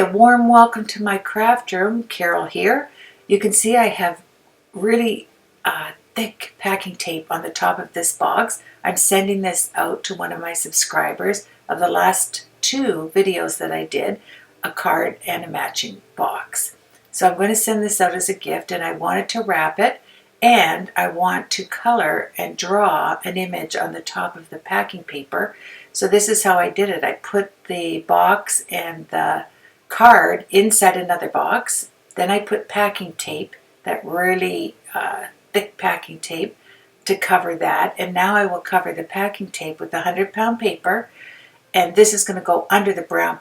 a warm welcome to my craft room. Carol here. You can see I have really thick packing tape on the top of this box. I'm sending this out to one of my subscribers of the last 2 videos that I did, a card and a matching box. So I'm going to send this out as a gift, and I wanted to wrap it, and I want to color and draw an image on the top of the packing paper. So this is how I did it. I put the box and the card inside another box. Then I put packing tape, that really thick packing tape, to cover that. And now I will cover the packing tape with 100-pound paper. And this is going to go under the brown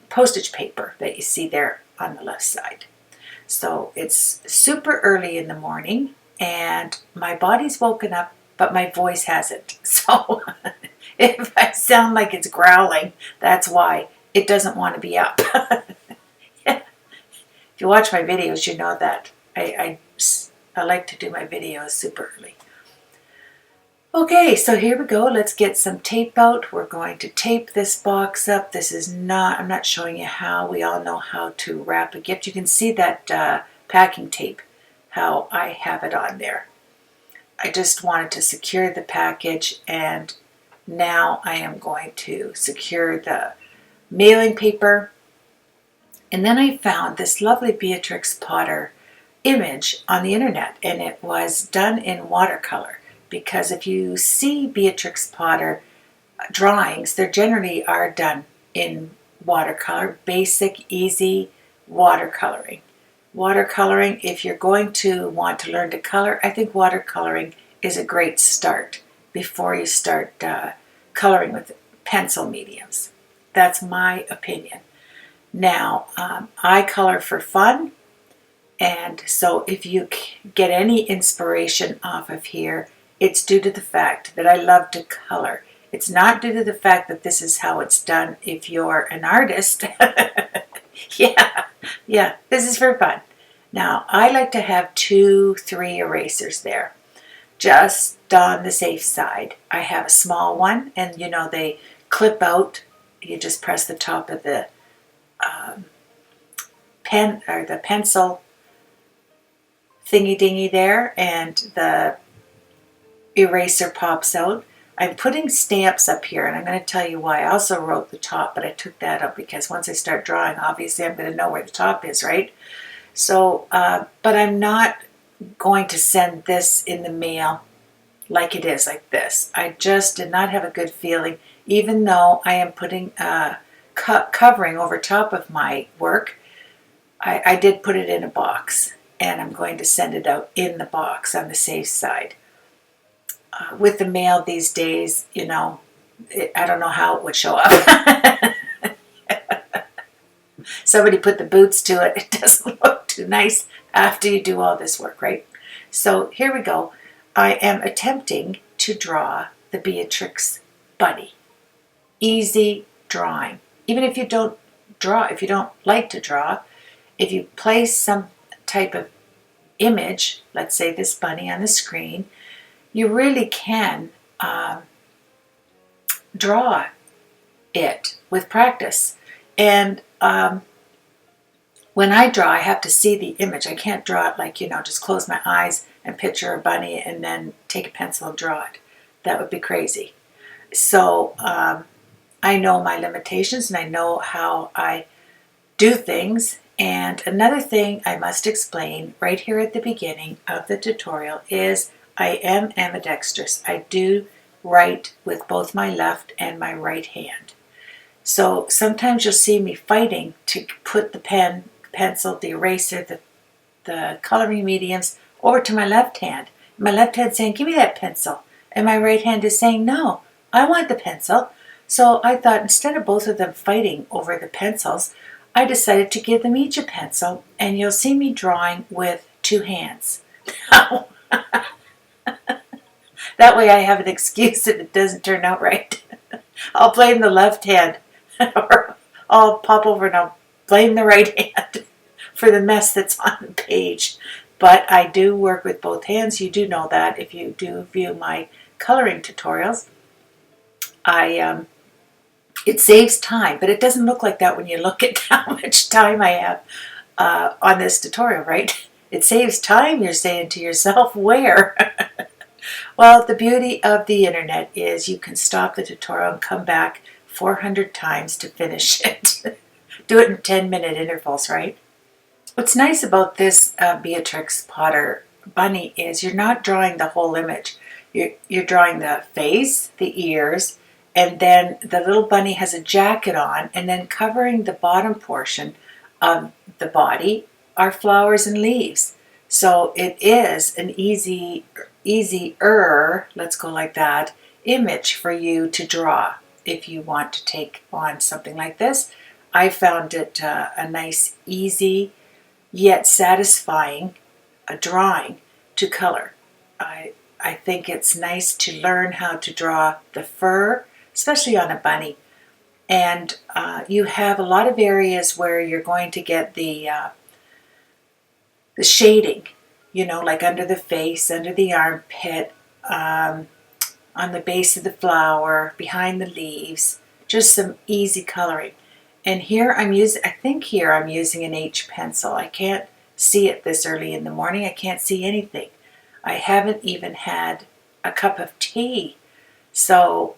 postage paper that you see there on the left side. So it's super early in the morning, and my body's woken up, but my voice hasn't. So if I sound like it's growling, that's why. It doesn't want to be up. Yeah. If you watch my videos, you know that. I like to do my videos super early. Okay, so here we go. Let's get some tape out. We're going to tape this box up. I'm not showing you how. We all know how to wrap a gift. You can see that packing tape, how I have it on there. I just wanted to secure the package, and now I am going to secure the mailing paper. And then I found this lovely Beatrix Potter image on the internet, and it was done in watercolor. Because if you see Beatrix Potter drawings, they generally are done in watercolor, basic, easy watercoloring. Watercoloring, if you're going to want to learn to color, I think watercoloring is a great start before you start coloring with pencil mediums. That's my opinion. Now, I color for fun, and so if you get any inspiration off of here, it's due to the fact that I love to color. It's not due to the fact that this is how it's done if you're an artist. Yeah, this is for fun. Now, I like to have 2-3 erasers there, just on the safe side. I have a small one, and you know, they clip out. You just press the top of the pen or the pencil thingy dingy there, and the eraser pops out. I'm putting stamps up here, and I'm going to tell you why. I also wrote the top, but I took that up because once I start drawing, obviously I'm going to know where the top is, right? So, but I'm not going to send this in the mail like it is, like this. I just did not have a good feeling, even though I am putting covering over top of my work. I did put it in a box, and I'm going to send it out in the box on the safe side. With the mail these days, you know, I don't know how it would show up. Somebody put the boots to it. It doesn't look too nice after you do all this work, right? So here we go. I am attempting to draw the Beatrix bunny. Easy drawing. Even if you don't draw, if you don't like to draw, if you place some type of image, let's say this bunny on the screen, you really can draw it with practice. And when I draw, I have to see the image. I can't draw it like, you know, just close my eyes and picture a bunny and then take a pencil and draw it. That would be crazy. So I know my limitations, and I know how I do things. And another thing I must explain right here at the beginning of the tutorial is I am ambidextrous. I do write with both my left and my right hand. So sometimes you'll see me fighting to put the pen, pencil, the eraser, the coloring mediums over to my left hand. My left hand saying, give me that pencil. And my right hand is saying, no, I want the pencil. So I thought instead of both of them fighting over the pencils, I decided to give them each a pencil, and you'll see me drawing with 2 hands. That way I have an excuse if it doesn't turn out right. I'll blame the left hand, or I'll pop over and I'll blame the right hand for the mess that's on the page. But I do work with both hands. You do know that if you do view my coloring tutorials. I It saves time, but it doesn't look like that when you look at how much time I have on this tutorial, right? It saves time, you're saying to yourself, where? Well, the beauty of the internet is you can stop the tutorial and come back 400 times to finish it. Do it in 10-minute intervals, right? What's nice about this Beatrix Potter bunny is you're not drawing the whole image. You're drawing the face, the ears, and then the little bunny has a jacket on, and then covering the bottom portion of the body are flowers and leaves. So it is an easier, let's go like that, image for you to draw if you want to take on something like this. I found it a nice, easy, yet satisfying drawing to color. I think it's nice to learn how to draw the fur, especially on a bunny. And you have a lot of areas where you're going to get the shading, you know, like under the face, under the armpit, on the base of the flower, behind the leaves, just some easy coloring. And here I'm using, I think here I'm using an H pencil. I can't see it this early in the morning. I can't see anything. I haven't even had a cup of tea. So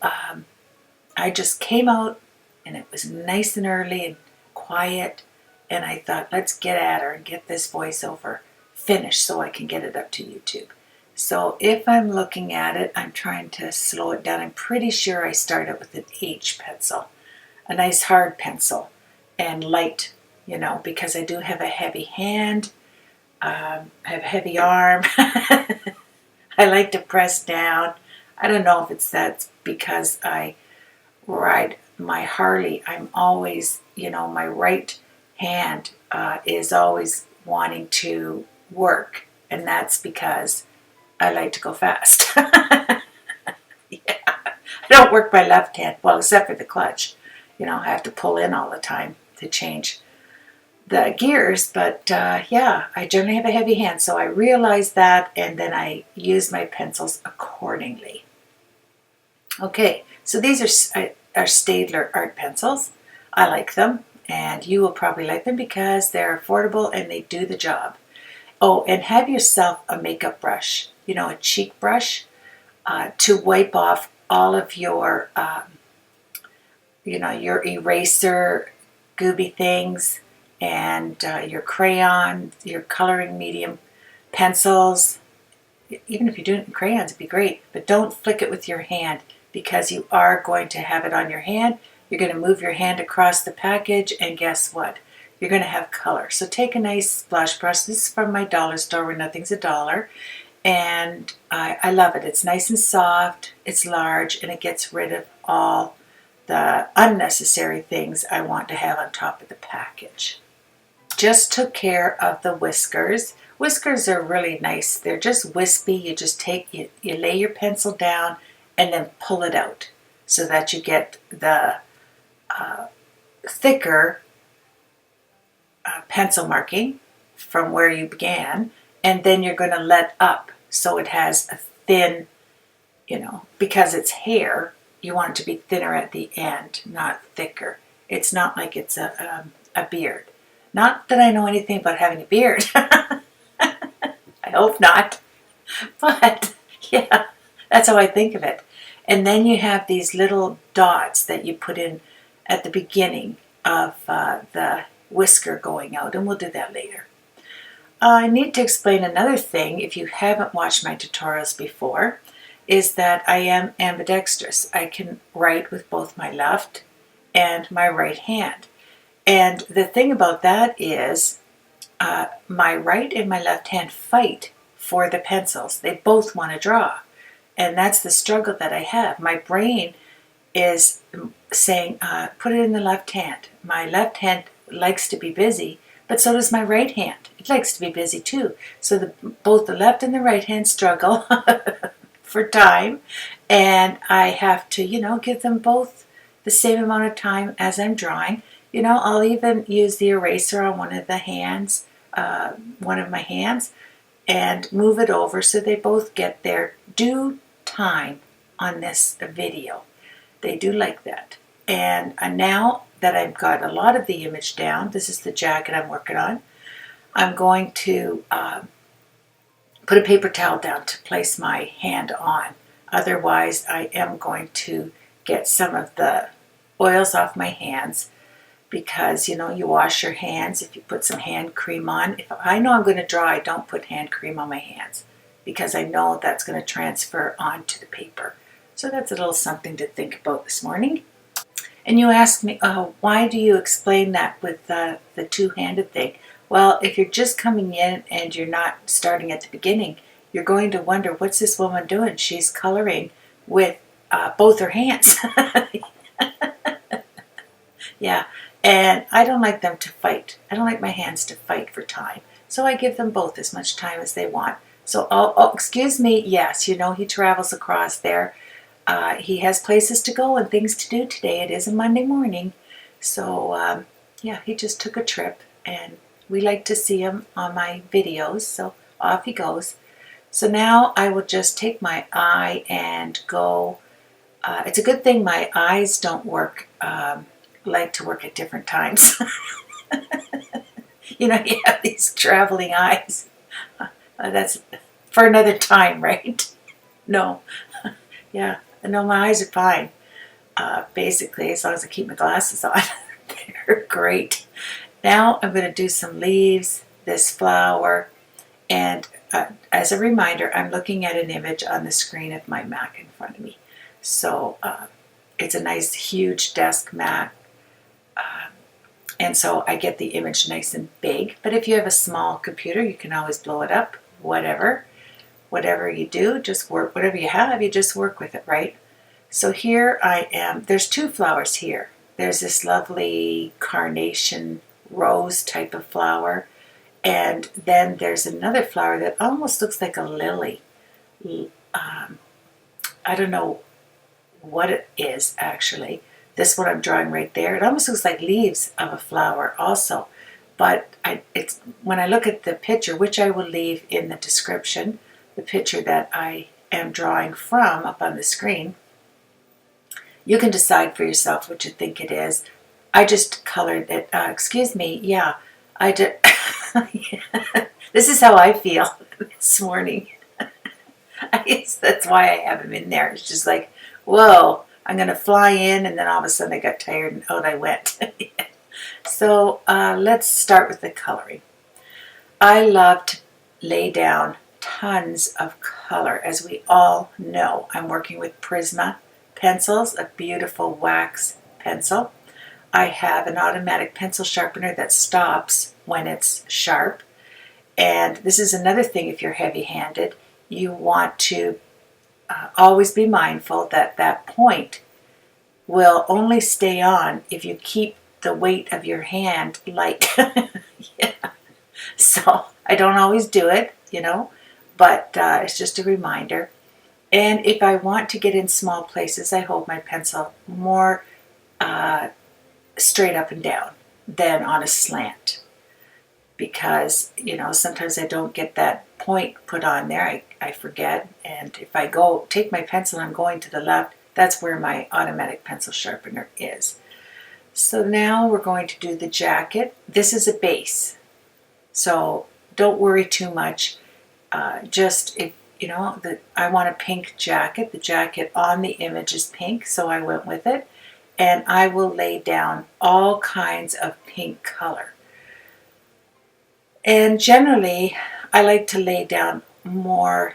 I just came out and it was nice and early and quiet. And I thought, let's get at her and get this voiceover finished so I can get it up to YouTube. So if I'm looking at it, I'm trying to slow it down. I'm pretty sure I started with an H pencil, a nice hard pencil, and light, you know, because I do have a heavy hand, I have a heavy arm. I like to press down. I don't know if it's that because I ride my Harley. I'm always, you know, my right hand is always wanting to work, and that's because I like to go fast. Yeah. I don't work my left hand, well, except for the clutch. You know, I have to pull in all the time to change the gears, but yeah, I generally have a heavy hand, so I realize that, and then I use my pencils accordingly. Okay, so these are Staedtler art pencils. I like them, and you will probably like them because they're affordable and they do the job. Oh, and have yourself a makeup brush, you know, a cheek brush, to wipe off all of your, you know, your eraser gooby things, and your crayon, your coloring medium pencils. Even if you do it in crayons, it'd be great, but don't flick it with your hand because you are going to have it on your hand. You're going to move your hand across the package, and guess what? You're going to have color. So take a nice splash brush. This is from my dollar store where nothing's a dollar, and I love it. It's nice and soft, it's large, and it gets rid of all the unnecessary things I want to have on top of the package. Just took care of the whiskers. Whiskers are really nice. They're just wispy. You just take, you lay your pencil down and then pull it out so that you get the thicker pencil marking from where you began, and then you're going to let up so it has a thin, you know, because it's hair, you want it to be thinner at the end, not thicker. It's not like it's a beard. Not that I know anything about having a beard. I hope not. But yeah, that's how I think of it. And then you have these little dots that you put in at the beginning of the whisker going out, and we'll do that later. I need to explain another thing, if you haven't watched my tutorials before, is that I am ambidextrous. I can write with both my left and my right hand. And the thing about that is my right and my left hand fight for the pencils. They both want to draw. And that's the struggle that I have. My brain is saying, put it in the left hand. My left hand likes to be busy, but so does my right hand. It likes to be busy too. So both the left and the right hand struggle for time. And I have to, you know, give them both the same amount of time as I'm drawing. You know, I'll even use the eraser on one of the hands, one of my hands, and move it over so they both get their due time on this video. They do like that. And now that I've got a lot of the image down, this is the jacket I'm working on, I'm going to put a paper towel down to place my hand on. Otherwise, I am going to get some of the oils off my hands, because you know, you wash your hands if you put some hand cream on. If I know I'm going to draw, I don't put hand cream on my hands because I know that's going to transfer onto the paper. So that's a little something to think about this morning. And you asked me, why do you explain that with the two-handed thing? Well, if you're just coming in and you're not starting at the beginning, you're going to wonder, what's this woman doing? She's coloring with both her hands. Yeah, and I don't like them to fight. I don't like my hands to fight for time. So I give them both as much time as they want. So, oh, excuse me, yes, you know, he travels across there. He has places to go and things to do today. It is a Monday morning. So, yeah, he just took a trip, and we like to see him on my videos. So off he goes. So now I will just take my eye and go. It's a good thing my eyes don't work, like to work at different times. You know, you have these traveling eyes. That's for another time, right? No. Yeah. No, my eyes are fine. Basically, as long as I keep my glasses on. They're great. Now I'm going to do some leaves, this flower, and as a reminder, I'm looking at an image on the screen of my Mac in front of me. So it's a nice huge desk Mac, and so I get the image nice and big. But if you have a small computer, you can always blow it up, whatever you do, just work, whatever you have, you just work with it, right? So here I am, there's two flowers here. There's this lovely carnation rose type of flower, and then there's another flower that almost looks like a lily. I don't know what it is actually. This one I'm drawing right there, it almost looks like leaves of a flower also. But it's when I look at the picture, which I will leave in the description, the picture that I am drawing from up on the screen, you can decide for yourself what you think it is. I just colored it. Excuse me. Yeah, I did. This is how I feel this morning. I guess that's why I have him in there. It's just like, whoa, I'm going to fly in, and then all of a sudden I got tired and out I went. So let's start with the coloring. I love to lay down tons of color. As we all know, I'm working with Prisma pencils, a beautiful wax pencil. I have an automatic pencil sharpener that stops when it's sharp. And this is another thing, if you're heavy-handed, you want to always be mindful that that point will only stay on if you keep the weight of your hand light. Yeah. So I don't always do it, you know, but it's just a reminder. And if I want to get in small places, I hold my pencil more straight up and down than on a slant, because, you know, sometimes I don't get that point put on there. I forget, and if I go take my pencil and I'm going to the left, that's where my automatic pencil sharpener is. So now we're going to do the jacket. This is a base, so don't worry too much. Just, if you know that I want a pink jacket, the jacket on the image is pink, so I went with it, and I will lay down all kinds of pink color. And generally, I like to lay down more.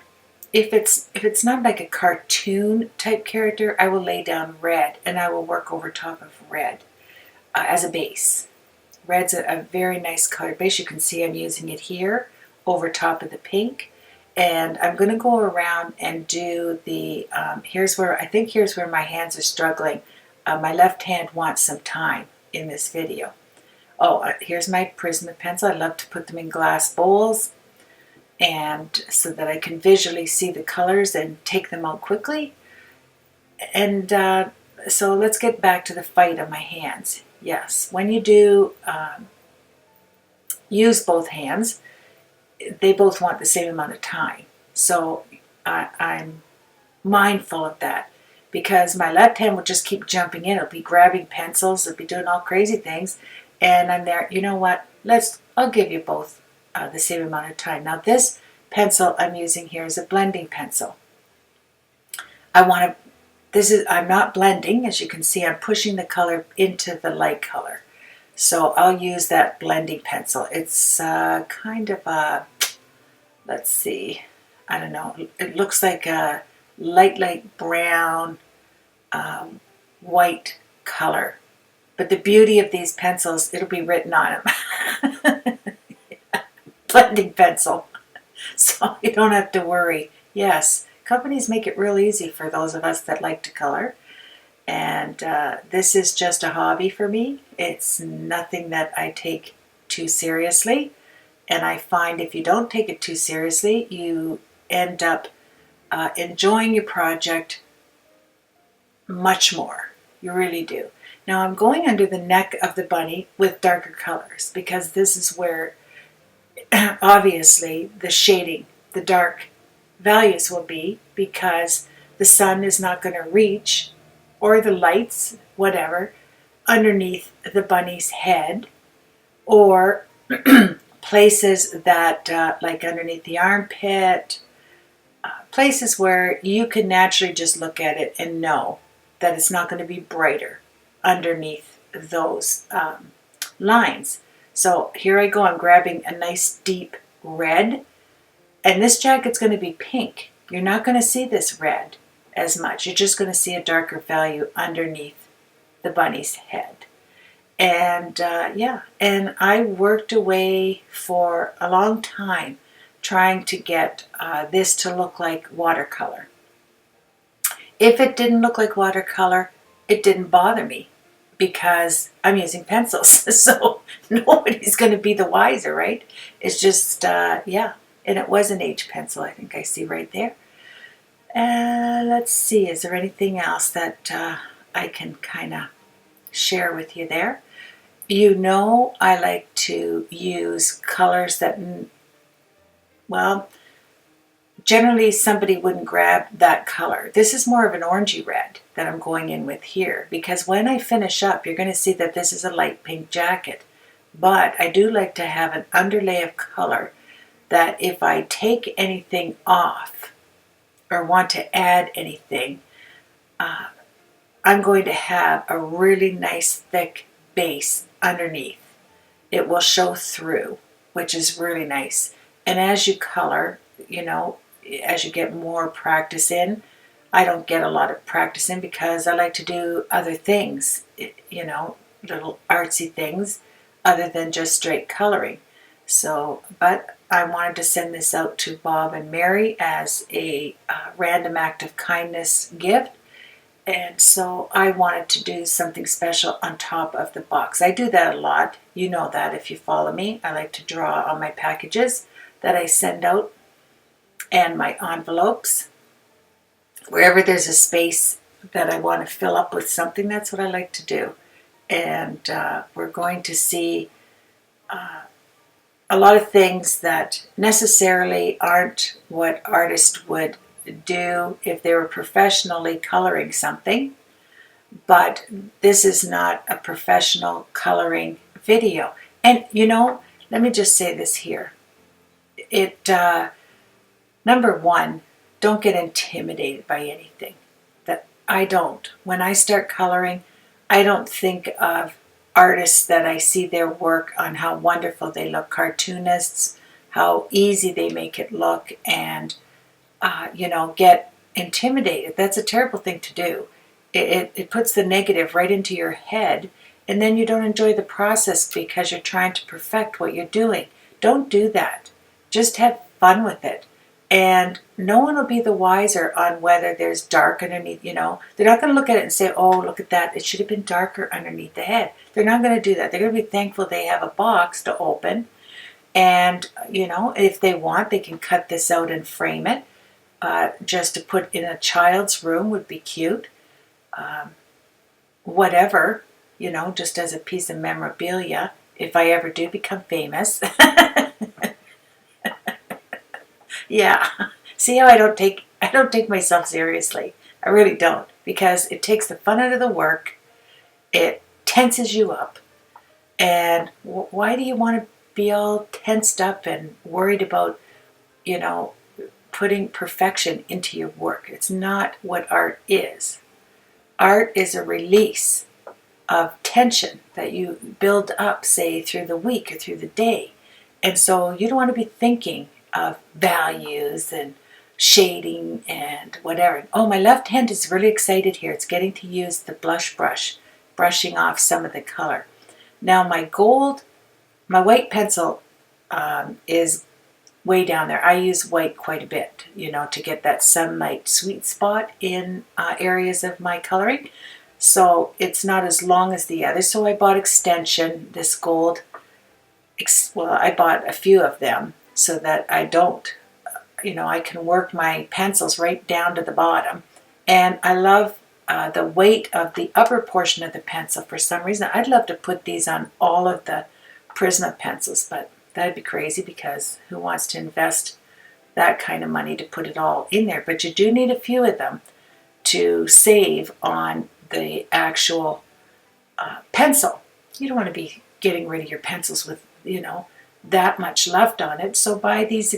If it's not like a cartoon type character, I will lay down red, and I will work over top of red as a base. Red's a very nice color base. You can see I'm using it here over top of the pink. And I'm going to go around and do the, here's where my hands are struggling. My left hand wants some time in this video. Oh, here's my Prisma pencil. I love to put them in glass bowls, and so that I can visually see the colors and take them out quickly. And so let's get back to the fight of my hands. Yes, when you do use both hands, they both want the same amount of time. So I'm mindful of that. because my left hand will just keep jumping in. It'll be grabbing pencils, it'll be doing all crazy things, and I'm there, you know what, I'll give you both the same amount of time. Now this pencil I'm using here is a blending pencil. I'm not blending, as you can see, I'm pushing the color into the light color. So I'll use that blending pencil. It's kind of a, let's see, I don't know, it looks like a light brown, white color. But the beauty of these pencils, it'll be written on them. Blending pencil. So you don't have to worry. Yes, companies make it real easy for those of us that like to color. And this is just a hobby for me. It's nothing that I take too seriously. And I find if you don't take it too seriously, you end up enjoying your project much more. You really do. Now I'm going under the neck of the bunny with darker colors because this is where obviously the shading, the dark values will be, because the sun is not going to reach, or the lights, whatever, underneath the bunny's head, or places that like underneath the armpit, places where you can naturally just look at it and know that it's not going to be brighter underneath those lines. So here I go, I'm grabbing a nice deep red, and this jacket's going to be pink. You're not going to see this red as much. You're just going to see a darker value underneath the bunny's head. And yeah, and I worked away for a long time trying to get this to look like watercolor. If it didn't look like watercolor, it didn't bother me, because I'm using pencils, so nobody's going to be the wiser, right? It's just, yeah, and it was an H pencil, I think I see right there. And let's see, is there anything else that I can kind of share with you there? You know, I like to use colors that, well, generally somebody wouldn't grab that color. This is more of an orangey red that I'm going in with here, because when I finish up, you're going to see that this is a light pink jacket. But I do like to have an underlay of color that if I take anything off or want to add anything, I'm going to have a really nice thick base underneath. It will show through, which is really nice. And as you color, you know, as you get more practice in, I don't get a lot of practice in because I like to do other things, you know, little artsy things other than just straight coloring. So, but I wanted to send this out to Bob and Mary as a random act of kindness gift. And so I wanted to do something special on top of the box. I do that a lot. You know that if you follow me. I like to draw on my packages that I send out and my envelopes. Wherever there's a space that I want to fill up with something, that's what I like to do. And we're going to see a lot of things that necessarily aren't what artists would do if they were professionally coloring something. But this is not a professional coloring video. And you know, let me just say this here. Number one, don't get intimidated by anything. That I don't. When I start coloring, I don't think of artists that I see their work on how wonderful they look, cartoonists, how easy they make it look, and you know, get intimidated. That's a terrible thing to do. It puts the negative right into your head, and then you don't enjoy the process because you're trying to perfect what you're doing. Don't do that. Just have fun with it. And no one will be the wiser on whether there's dark underneath, you know. They're not going to look at it and say, oh, look at that. It should have been darker underneath the head. They're not going to do that. They're going to be thankful they have a box to open. And, you know, if they want, they can cut this out and frame it. Just to put in a child's room would be cute. Whatever, you know, just as a piece of memorabilia, if I ever do become famous. Yeah. See how I don't take myself seriously. I really don't, because it takes the fun out of the work. It tenses you up. And why do you want to be all tensed up and worried about, putting perfection into your work? It's not what art is. Art is a release of tension that you build up, say, through the week or through the day. And so you don't want to be thinking of values and shading and whatever. Oh, my left hand is really excited here. It's getting to use the blush brush, brushing off some of the color. Now my white pencil is way down there. I use white quite a bit, to get that sunlight sweet spot in areas of my coloring. So it's not as long as the other. So I bought extension, this gold. Well, I bought a few of them so that I don't, I can work my pencils right down to the bottom. And I love the weight of the upper portion of the pencil. For some reason, I'd love to put these on all of the Prisma pencils, but that'd be crazy because who wants to invest that kind of money to put it all in there? But you do need a few of them to save on the actual pencil. You don't want to be getting rid of your pencils with, that much left on it. So buy these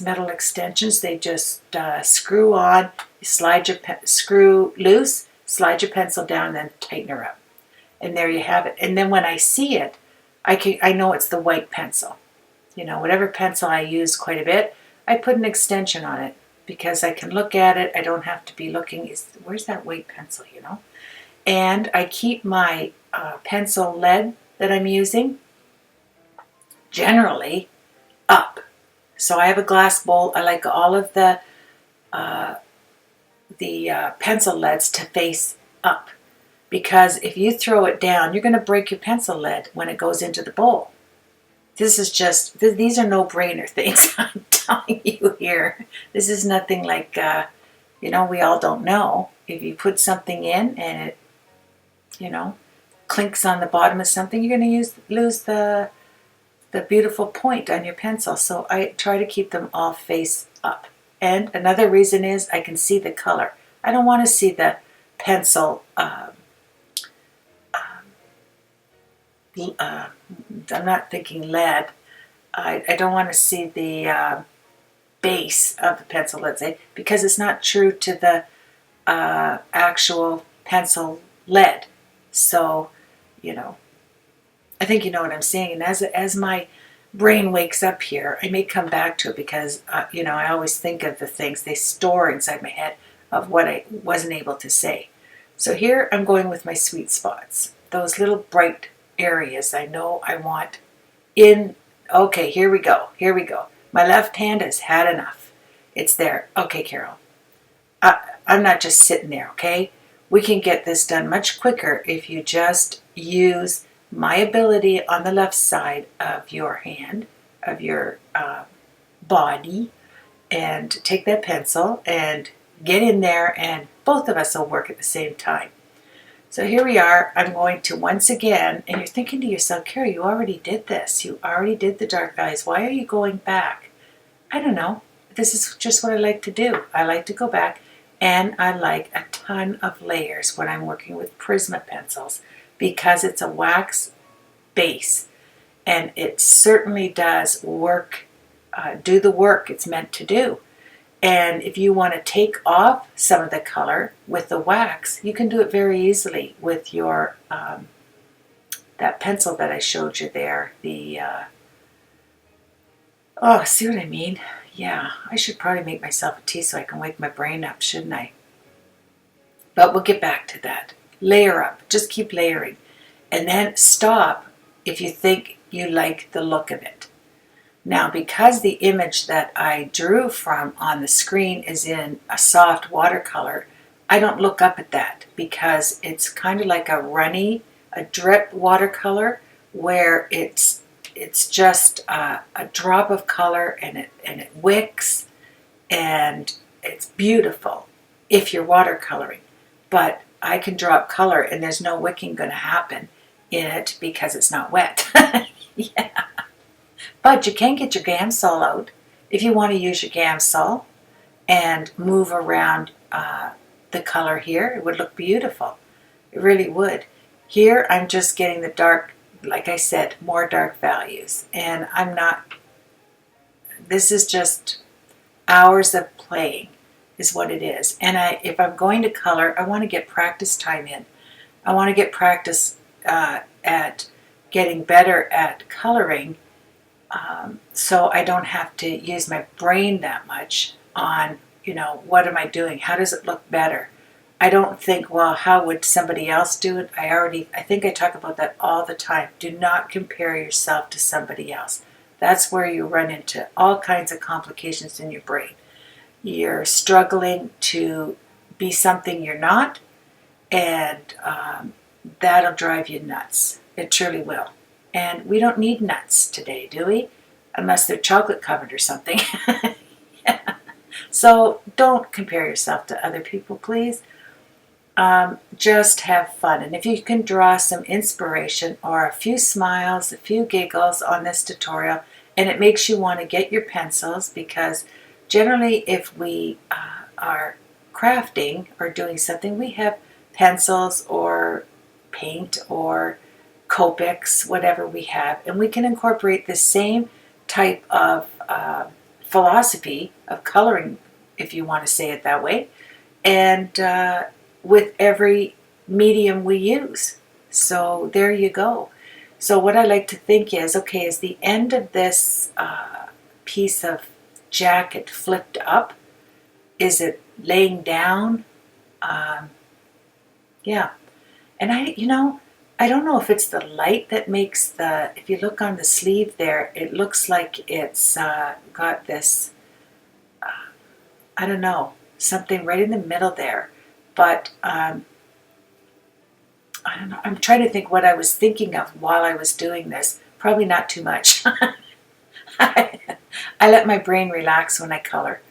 metal extensions. They just screw on. You screw loose, slide your pencil down, and then tighten her up. And there you have it. And then when I see it, I know it's the white pencil. Whatever pencil I use quite a bit, I put an extension on it because I can look at it. I don't have to be looking, where's that white pencil, And I keep my pencil lead that I'm using generally up. So I have a glass bowl. I like all of the pencil leads to face up, because if you throw it down, you're going to break your pencil lead when it goes into the bowl. These are no-brainer things I'm telling you here. This is nothing like, we all don't know. If you put something in and it, clinks on the bottom of something, you're going to lose the beautiful point on your pencil. So I try to keep them all face up. And another reason is I can see the color. I don't want to see the pencil, I'm not thinking lead. I don't want to see the base of the pencil, let's say, because it's not true to the actual pencil lead. So, I think you know what I'm saying. And as my brain wakes up here, I may come back to it because, I always think of the things they store inside my head of what I wasn't able to say. So here I'm going with my sweet spots, those little bright areas I know I want in. Okay, here we go. My left hand has had enough. It's there. Okay, Carol. I'm not just sitting there, okay? We can get this done much quicker if you just use my ability on the left side of your hand, of your body, and take that pencil and get in there, and both of us will work at the same time. So here we are. I'm going to once again, and you're thinking to yourself, Carol, you already did this. You already did the dark valleys. Why are you going back? I don't know. This is just what I like to do. I like to go back, and I like a ton of layers when I'm working with Prisma pencils because it's a wax base, and it certainly does do the work it's meant to do. And if you want to take off some of the color with the wax, you can do it very easily with your that pencil that I showed you there. See what I mean? Yeah, I should probably make myself a tea so I can wake my brain up, shouldn't I? But we'll get back to that. Layer up. Just keep layering. And then stop if you think you like the look of it. Now, because the image that I drew from on the screen is in a soft watercolor, I don't look up at that because it's kind of like a drip watercolor where it's just a drop of color and it wicks and it's beautiful if you're watercoloring. But I can drop color and there's no wicking going to happen in it because it's not wet. Yeah. But you can get your Gamsol out if you want to use your Gamsol and move around the color here, it would look beautiful. It really would. Here I'm just getting the dark, like I said, more dark values. And I'm not, this is just hours of playing is what it is. And if I'm going to color, I want to get practice time in. I want to get practice at getting better at coloring, so I don't have to use my brain that much on, what am I doing? How does it look better? I don't think, well, how would somebody else do it? I think I talk about that all the time. Do not compare yourself to somebody else. That's where you run into all kinds of complications in your brain. You're struggling to be something you're not, and that'll drive you nuts. It truly will. And we don't need nuts today, do we? Unless they're chocolate covered or something. Yeah. So don't compare yourself to other people, please. Just have fun. And if you can draw some inspiration or a few smiles, a few giggles on this tutorial, and it makes you want to get your pencils, because generally if we are crafting or doing something, we have pencils or paint or Copics, whatever we have, and we can incorporate the same type of philosophy of coloring, if you want to say it that way, and with every medium we use. So there you go. So what I like to think is, okay, is the end of this piece of jacket flipped up? Is it laying down? Yeah. And I don't know if it's the light that makes if you look on the sleeve there, it looks like it's got this, I don't know, something right in the middle there. But I don't know. I'm trying to think what I was thinking of while I was doing this. Probably not too much. I let my brain relax when I color.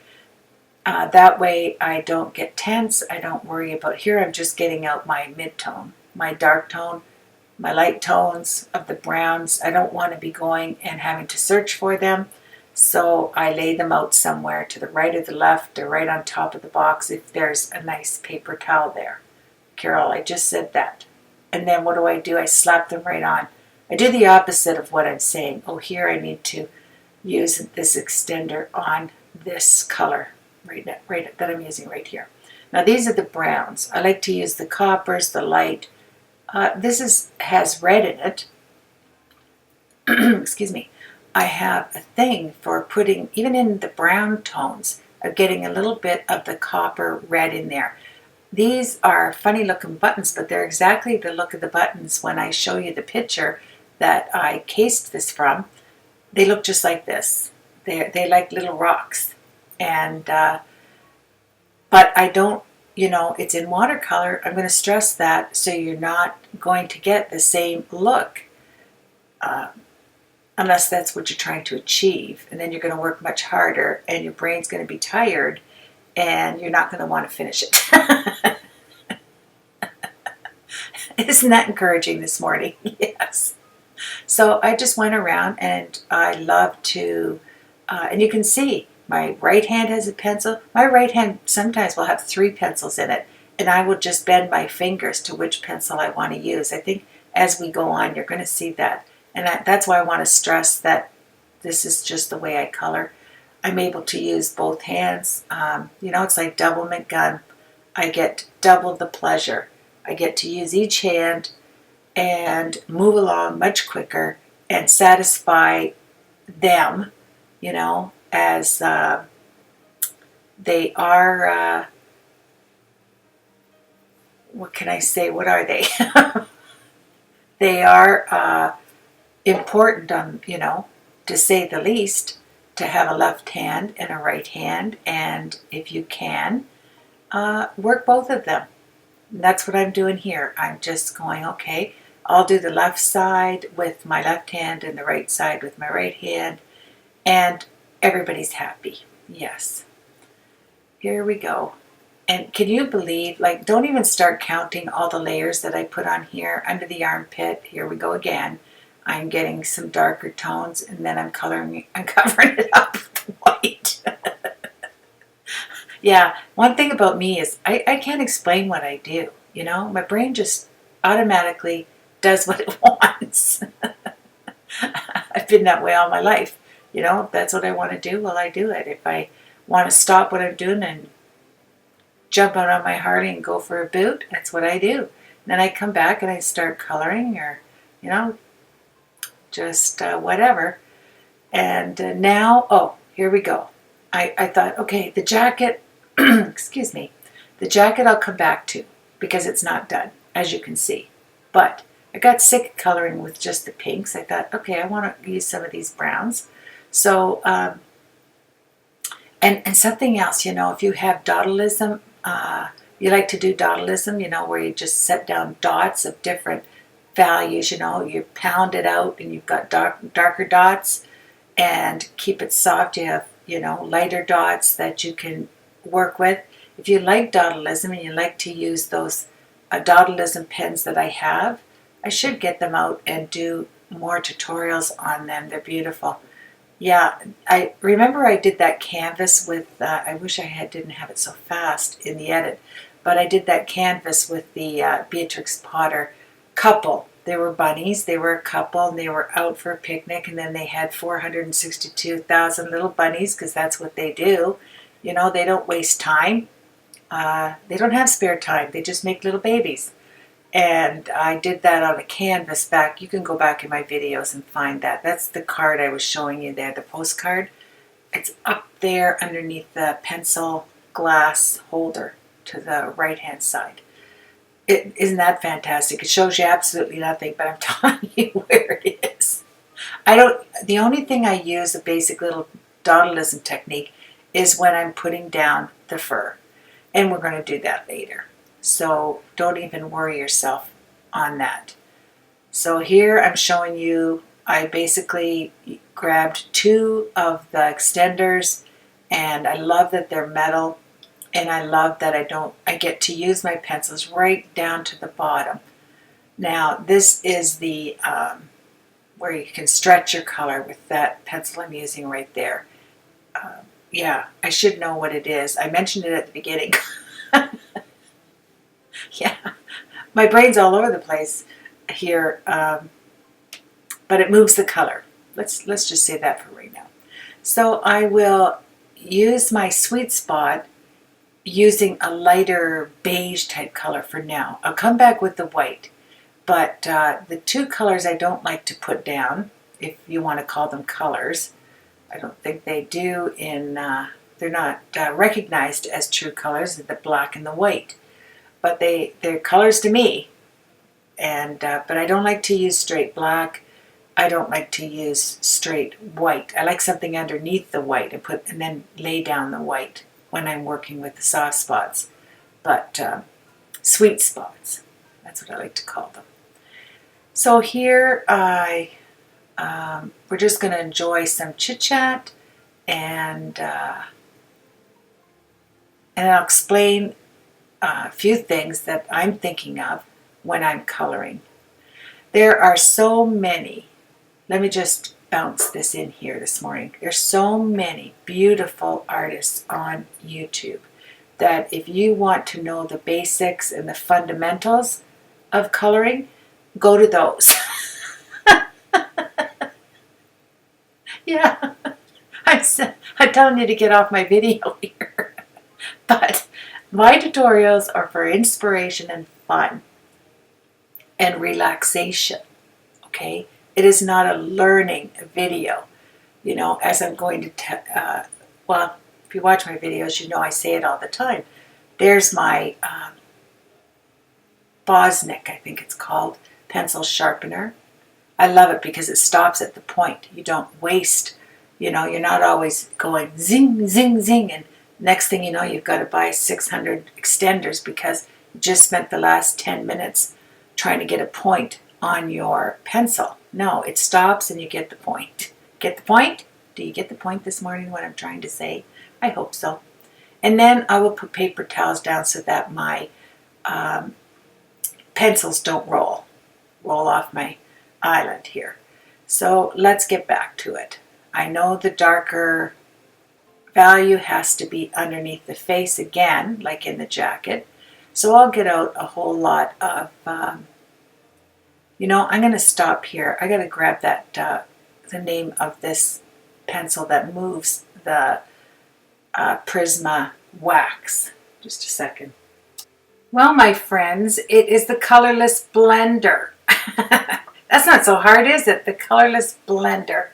That way I don't get tense. I don't worry about, here I'm just getting out my mid-tone, my dark tone, my light tones of the browns. I don't want to be going and having to search for them. So I lay them out somewhere to the right or the left or right on top of the box if there's a nice paper towel there. Carol, I just said that. And then what do? I slap them right on. I do the opposite of what I'm saying. Oh, here I need to use this extender on this color right that I'm using right here. Now these are the browns. I like to use the coppers, the light. This has red in it. Excuse me. I have a thing for putting, even in the brown tones, of getting a little bit of the copper red in there. These are funny looking buttons, but they're exactly the look of the buttons when I show you the picture that I cased this from. They look just like this. They like little rocks. And but I don't, it's in watercolor. I'm going to stress that, so you're not going to get the same look unless that's what you're trying to achieve. And then you're going to work much harder and your brain's going to be tired and you're not going to want to finish it. Isn't that encouraging this morning? Yes. So I just went around, and I love to, and you can see my right hand has a pencil. My right hand sometimes will have 3 pencils in it, and I will just bend my fingers to which pencil I want to use. I think as we go on, you're going to see that. And that's why I want to stress that this is just the way I color. I'm able to use both hands. It's like double mint gun. I get double the pleasure. I get to use each hand and move along much quicker and satisfy them, as they are, what can I say? What are they? They are important, to say the least, to have a left hand and a right hand, and if you can, work both of them. And that's what I'm doing here. I'm just going, okay, I'll do the left side with my left hand and the right side with my right hand, and everybody's happy. Yes. Here we go. And can you believe, don't even start counting all the layers that I put on here under the armpit. Here we go again. I'm getting some darker tones, and then I'm covering it up with white. Yeah, one thing about me is I can't explain what I do. You know, my brain just automatically does what it wants. I've been that way all my life. You know, if that's what I want to do, well, I do it. If I want to stop what I'm doing and jump out on my Harley and go for a boot, that's what I do. And then I come back and I start coloring or, you know, just whatever. And now, oh, here we go. I thought, okay, the jacket, excuse me, the jacket I'll come back to because it's not done, as you can see. But I got sick of coloring with just the pinks. I thought, okay, I want to use some of these browns. So, and something else, you know, if you have dotalism, you like to do dotalism, you know, where you just set down dots of different values, you know, you pound it out and you've got darker dots and keep it soft. You have, you know, lighter dots that you can work with. If you like dotalism and you like to use those dotalism pens that I have, I should get them out and do more tutorials on them. They're beautiful. Yeah, I remember I did that canvas with, I wish I didn't have it so fast in the edit, but I did that canvas with the Beatrix Potter couple. They were bunnies, they were a couple, and they were out for a picnic, and then they had 462,000 little bunnies, because that's what they do. You know, they don't waste time. They don't have spare time. They just make little babies. And I did that on a canvas back. You can go back in my videos and find that. That's the card I was showing you there, the postcard. It's up there underneath the pencil glass holder to the right-hand side. Isn't that fantastic? It shows you absolutely nothing, but I'm telling you where it is. The only thing I use, a basic little dotalism technique, is when I'm putting down the fur. And we're going to do that later. So don't even worry yourself on that. So here I'm showing you, I basically grabbed 2 of the extenders, and I love that they're metal, and I love that I get to use my pencils right down to the bottom. Now this is the where you can stretch your color with that pencil I'm using right there. Yeah, I should know what it is. I mentioned it at the beginning. Yeah, my brain's all over the place here, but it moves the color. Let's just say that for right now. So I will use my sweet spot using a lighter beige type color for now. I'll come back with the white, but the 2 colors I don't like to put down, if you want to call them colors, I don't think they do in, they're not recognized as true colors, the black and the white. But they're colors to me, and but I don't like to use straight black. I don't like to use straight white. I like something underneath the white and then lay down the white when I'm working with the soft spots. But sweet spots, that's what I like to call them. So here we're just going to enjoy some chit chat, and I'll explain a few things that I'm thinking of when I'm coloring. There are so many, let me just bounce this in here this morning. There's so many beautiful artists on YouTube that if you want to know the basics and the fundamentals of coloring, go to those. Yeah, I'm telling you to get off my video here. But my tutorials are for inspiration and fun and relaxation, okay? It is not a learning video, you know, as I'm going to, well, if you watch my videos, you know I say it all the time. There's my Bosnik, I think it's called, pencil sharpener. I love it because it stops at the point. You don't waste, you know, you're not always going zing, zing, zing, and next thing you know, you've got to buy 600 extenders because you just spent the last 10 minutes trying to get a point on your pencil. No, it stops and you get the point. Get the point? Do you get the point this morning, what I'm trying to say? I hope so. And then I will put paper towels down so that my pencils don't roll off my island here. So let's get back to it. I know the darker value has to be underneath the face again, like in the jacket. So I'll get out a whole lot of, I'm going to stop here. I got to grab that, the name of this pencil that moves the Prisma wax. Just a second. Well, my friends, it is the Colorless Blender. That's not so hard, is it? The Colorless Blender.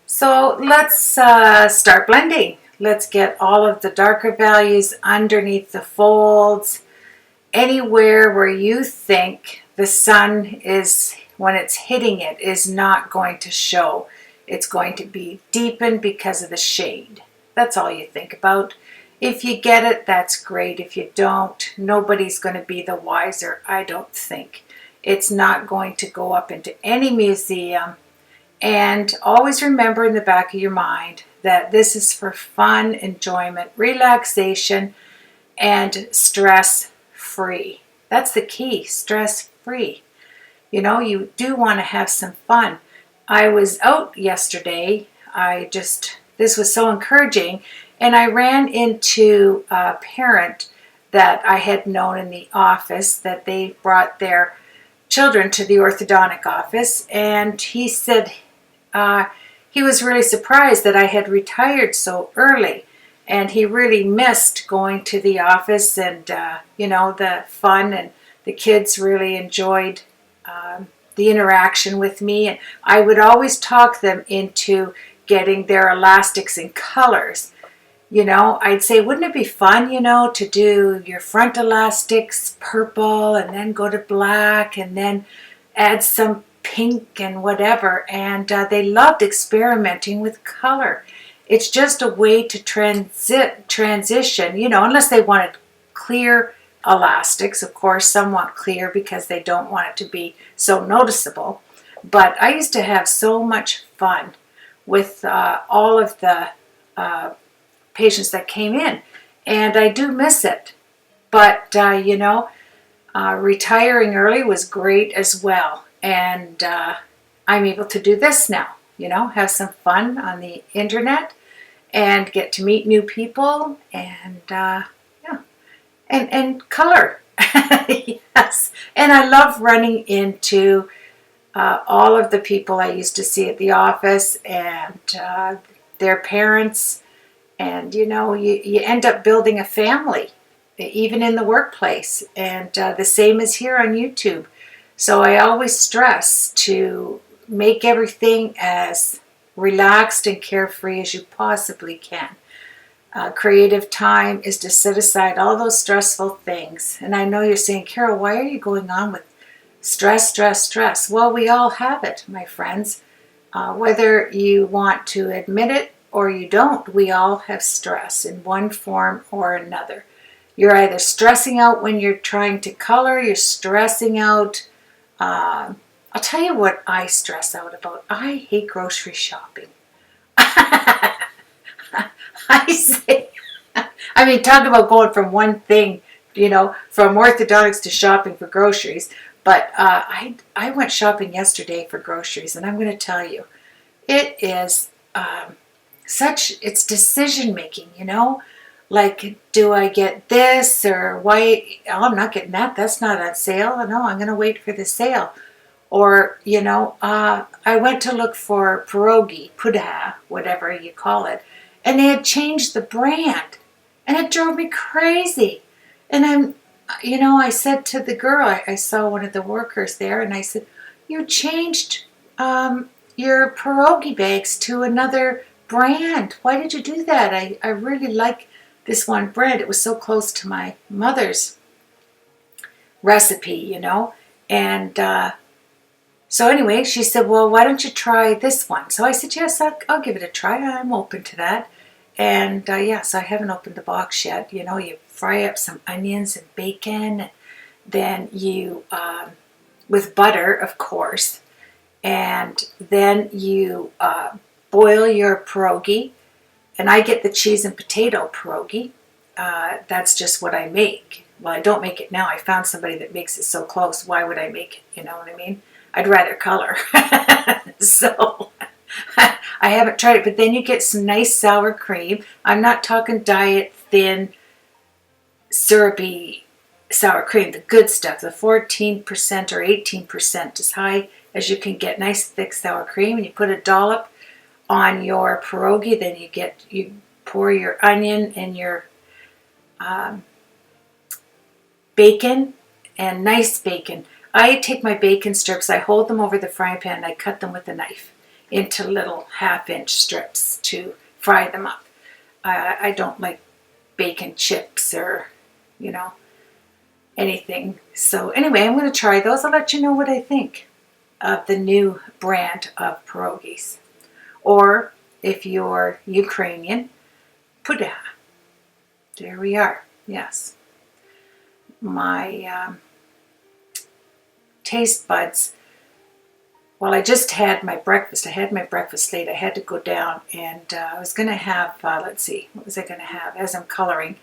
So let's start blending. Let's get all of the darker values underneath the folds, anywhere where you think the sun is, when it's hitting it, is not going to show. It's going to be deepened because of the shade. That's all you think about. If you get it, that's great. If you don't, nobody's going to be the wiser, I don't think. It's not going to go up into any museum. And always remember in the back of your mind that this is for fun, enjoyment, relaxation, and stress-free. That's the key, stress-free. You do want to have some fun. I was out yesterday. This was so encouraging. And I ran into a parent that I had known in the office, that they brought their children to the orthodontic office. And he said he was really surprised that I had retired so early. And he really missed going to the office and, the fun. And the kids really enjoyed the interaction with me. And I would always talk them into getting their elastics in colors. I'd say, wouldn't it be fun, to do your front elastics purple and then go to black and then add some pink and whatever. And they loved experimenting with color. It's just a way to transition, unless they wanted clear elastics. Of course, some want clear because they don't want it to be so noticeable. But I used to have so much fun with all of the patients that came in, and I do miss it. But retiring early was great as well, and I'm able to do this now. Have some fun on the internet and get to meet new people, and and color. Yes, and I love running into all of the people I used to see at the office and their parents. And, you end up building a family, even in the workplace. And the same is here on YouTube. So I always stress to make everything as relaxed and carefree as you possibly can. Creative time is to set aside all those stressful things. And I know you're saying, Carol, why are you going on with stress, stress, stress? Well, we all have it, my friends. Whether you want to admit it or you don't, we all have stress in one form or another. You're either stressing out when you're trying to color, you're stressing out. I'll tell you what I stress out about. I hate grocery shopping. I mean, talk about going from one thing, from orthodontics to shopping for groceries. But I went shopping yesterday for groceries, and I'm going to tell you, it is it's decision making, like, do I get this, or why? Oh, I'm not getting that. That's not on sale. No, I'm going to wait for the sale. Or, I went to look for pierogi, pudha, whatever you call it, and they had changed the brand, and it drove me crazy. And I said to the girl, I saw one of the workers there, and I said, you changed your pierogi bags to another brand. Why did you do that? I really like this one brand. It was so close to my mother's recipe, And so anyway, she said, well, why don't you try this one? So I said, yes, I'll give it a try. I'm open to that. And so I haven't opened the box yet. You fry up some onions and bacon. Then you, with butter, of course. And then you boil your pierogi, and I get the cheese and potato pierogi. That's just what I make. Well, I don't make it now. I found somebody that makes it so close. Why would I make it? You know what I mean? I'd rather color. So I haven't tried it, but then you get some nice sour cream. I'm not talking diet, thin, syrupy sour cream, the good stuff, the 14% or 18%, as high as you can get. Nice thick sour cream, and you put a dollop on your pierogi. Then you pour your onion and your bacon, and nice bacon. I take my bacon strips, I hold them over the frying pan, and I cut them with a knife into little half-inch strips to fry them up. I don't like bacon chips or, anything. So anyway, I'm going to try those. I'll let you know what I think of the new brand of pierogies. Or if you're Ukrainian, puda. There we are. Yes. My taste buds, well, I just had my breakfast. I had my breakfast late. I had to go down, and I was going to have, let's see, what was I going to have as I'm coloring?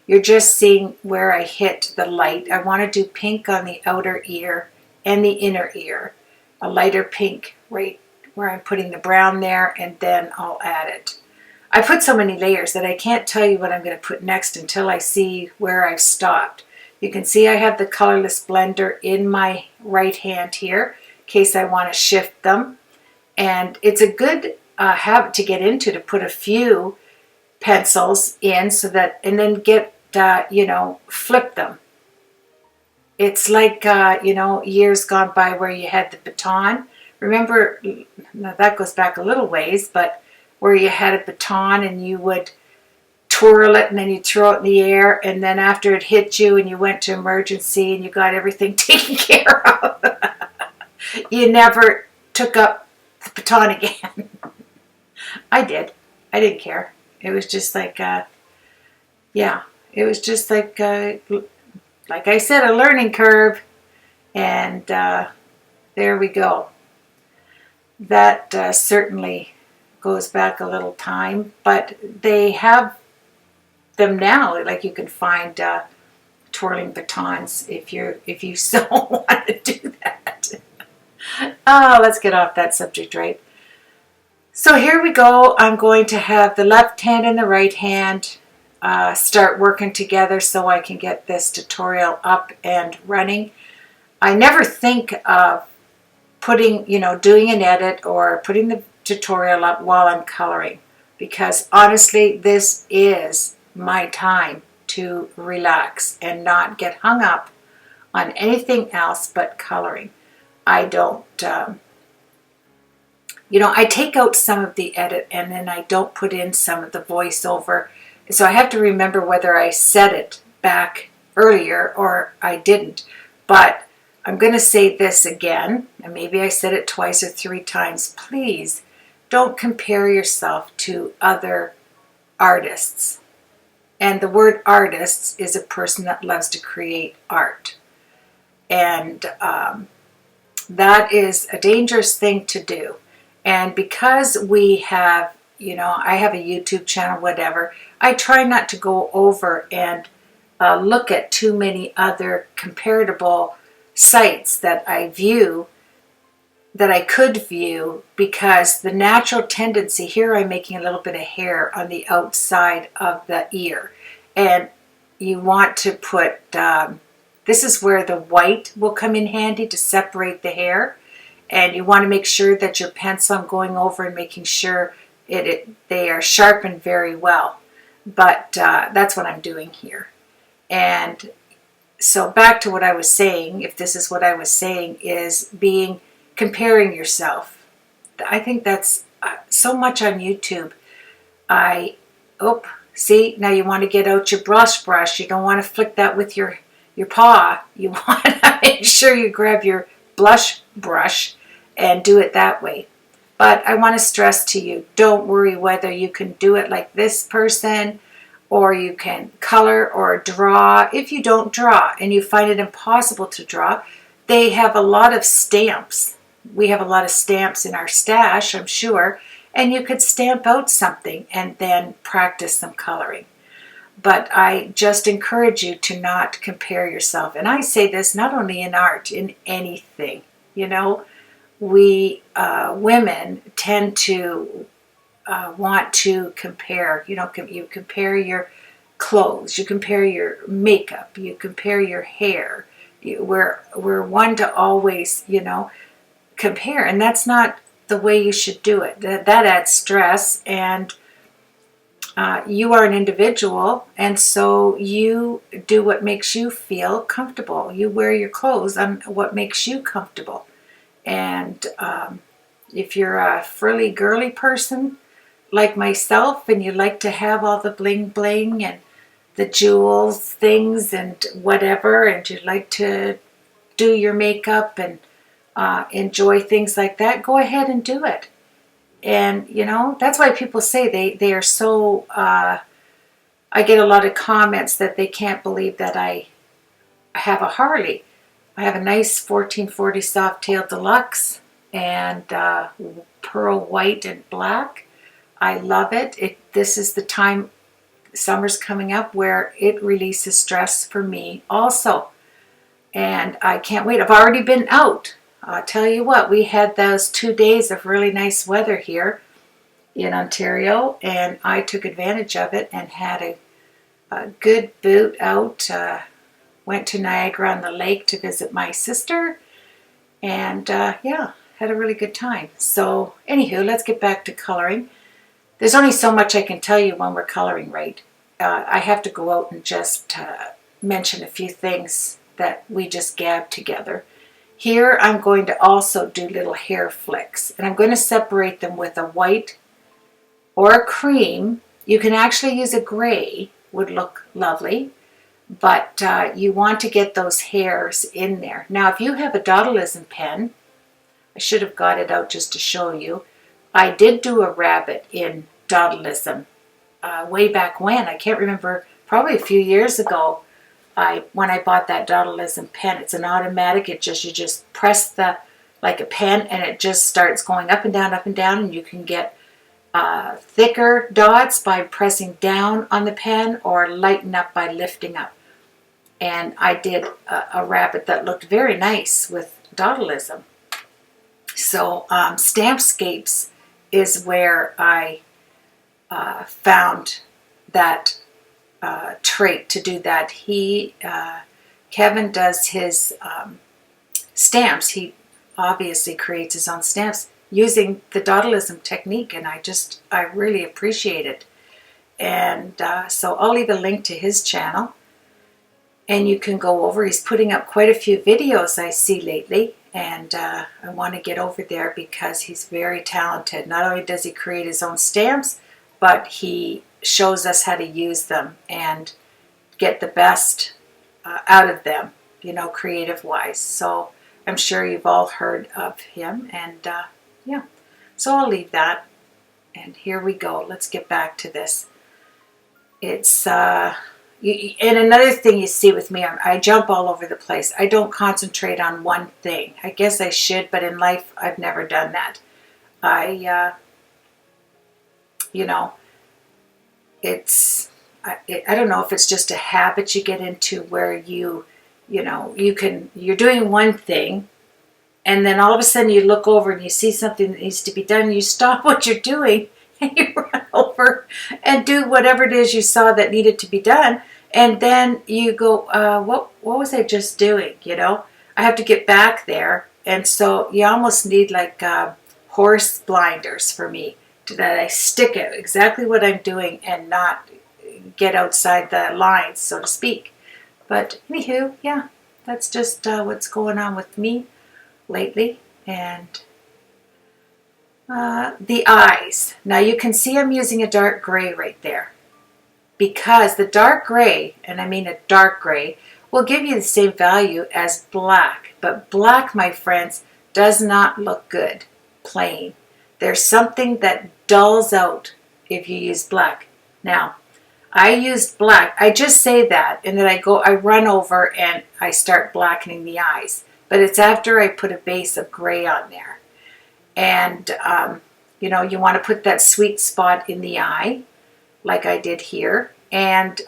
You're just seeing where I hit the light. I want to do pink on the outer ear and the inner ear. A lighter pink right where I'm putting the brown there, and then I'll add it. I put so many layers that I can't tell you what I'm going to put next until I see where I've stopped. You can see I have the colorless blender in my right hand here in case I want to shift them. And it's a good habit to get into, to put a few pencils in so that, and then get, flip them. It's like, years gone by where you had the baton. Remember, now that goes back a little ways, but where you had a baton and you would twirl it and then you throw it in the air, and then after it hit you and you went to emergency and you got everything taken care of, you never took up the baton again. I did. I didn't care. It was just like, it was just like I said, a learning curve. And there we go. That certainly goes back a little time, but they have them now. Like, you can find twirling batons if you so want to do that. Oh, let's get off that subject, right? So here we go. I'm going to have the left hand and the right hand start working together so I can get this tutorial up and running. I never think of putting, doing an edit or putting the tutorial up while I'm coloring, because honestly, this is my time to relax and not get hung up on anything else but coloring. I don't, I take out some of the edit and then I don't put in some of the voiceover. So I have to remember whether I said it back earlier or I didn't. But I'm going to say this again, and maybe I said it twice or 3 times. Please don't compare yourself to other artists. And the word artists is a person that loves to create art. And that is a dangerous thing to do. And because we have, I have a YouTube channel, whatever, I try not to go over and look at too many other comparable sites that I view, that I could view, because the natural tendency here, I'm making a little bit of hair on the outside of the ear, and you want to put this is where the white will come in handy to separate the hair, and you want to make sure that your pencil, I'm going over and making sure they are sharpened very well. But that's what I'm doing here. And so back to what I was saying, if this is what I was saying, is comparing yourself. I think that's so much on YouTube. See, now you want to get out your brush. You don't want to flick that with your paw. You want to make sure you grab your blush brush and do it that way. But I want to stress to you, don't worry whether you can do it like this person, or you can color or draw. If you don't draw and you find it impossible to draw, they have a lot of stamps. We have a lot of stamps in our stash, I'm sure, and you could stamp out something and then practice some coloring. But I just encourage you to not compare yourself. And I say this not only in art, in anything, we women tend to want to compare. You know, you compare your clothes, you compare your makeup, you compare your hair. We're one to always, you know, compare, and that's not the way you should do it. That adds stress, and you are an individual, and so you do what makes you feel comfortable. You wear your clothes on what makes you comfortable. And if you're a frilly, girly person like myself, and you like to have all the bling bling and the jewels, things, and whatever, and you like to do your makeup and enjoy things like that, go ahead and do it. And you know, that's why people say they are so I get a lot of comments that they can't believe that I have a Harley. I have a nice 1440 Softail Deluxe, and pearl white and black. I love it. This is the time, summer's coming up, where it releases stress for me also. And I can't wait. I've already been out. I'll tell you what, we had those 2 days of really nice weather here in Ontario, and I took advantage of it and had a good boot out. Went to Niagara on the Lake to visit my sister, and yeah, had a really good time. So anywho, let's get back to coloring. There's only so much I can tell you when we're coloring, right? I have to go out and just mention a few things that we just gabbed together. Here I'm going to also do little hair flicks, and I'm going to separate them with a white or a cream. You can actually use a gray, would look lovely, but you want to get those hairs in there. Now if you have a Dodalism pen, I should have got it out just to show you. I did do a rabbit in Dodalism way back when. I can't remember, probably a few years ago. When I bought that Dodalism pen, it's an automatic. You just press the like a pen, and it just starts going up and down, and you can get thicker dots by pressing down on the pen, or lighten up by lifting up. And I did a rabbit that looked very nice with Dodalism. So Stampscapes is where I found that trait to do that. Kevin does his stamps. He obviously creates his own stamps using the Dodalism technique, and I really appreciate it. And so I'll leave a link to his channel, and you can go over. He's putting up quite a few videos I see lately, and I want to get over there because he's very talented. Not only does he create his own stamps, but he shows us how to use them and get the best out of them, you know, creative wise. So I'm sure you've all heard of him, and yeah, so I'll leave that, and here we go. Let's get back to this. It's and another thing you see with me, I jump all over the place. I don't concentrate on one thing. I guess I should, but in life I've never done that. You know, I don't know if it's just a habit you get into where you're doing one thing, and then all of a sudden you look over and you see something that needs to be done, and you stop what you're doing and you run over and do whatever it is you saw that needed to be done, and then you go, what was I just doing? You know, I have to get back there, and so you almost need like horse blinders for me, that I stick at exactly what I'm doing and not get outside the lines, so to speak. But anywho, yeah, that's just what's going on with me lately. And the eyes. Now you can see I'm using a dark gray right there, because the dark gray, and I mean a dark gray, will give you the same value as black. But black, my friends, does not look good plain. There's something that dulls out if you use black. Now, I used black. I just say that, and then I run over and I start blackening the eyes. But it's after I put a base of gray on there. And, you know, you want to put that sweet spot in the eye, like I did here. And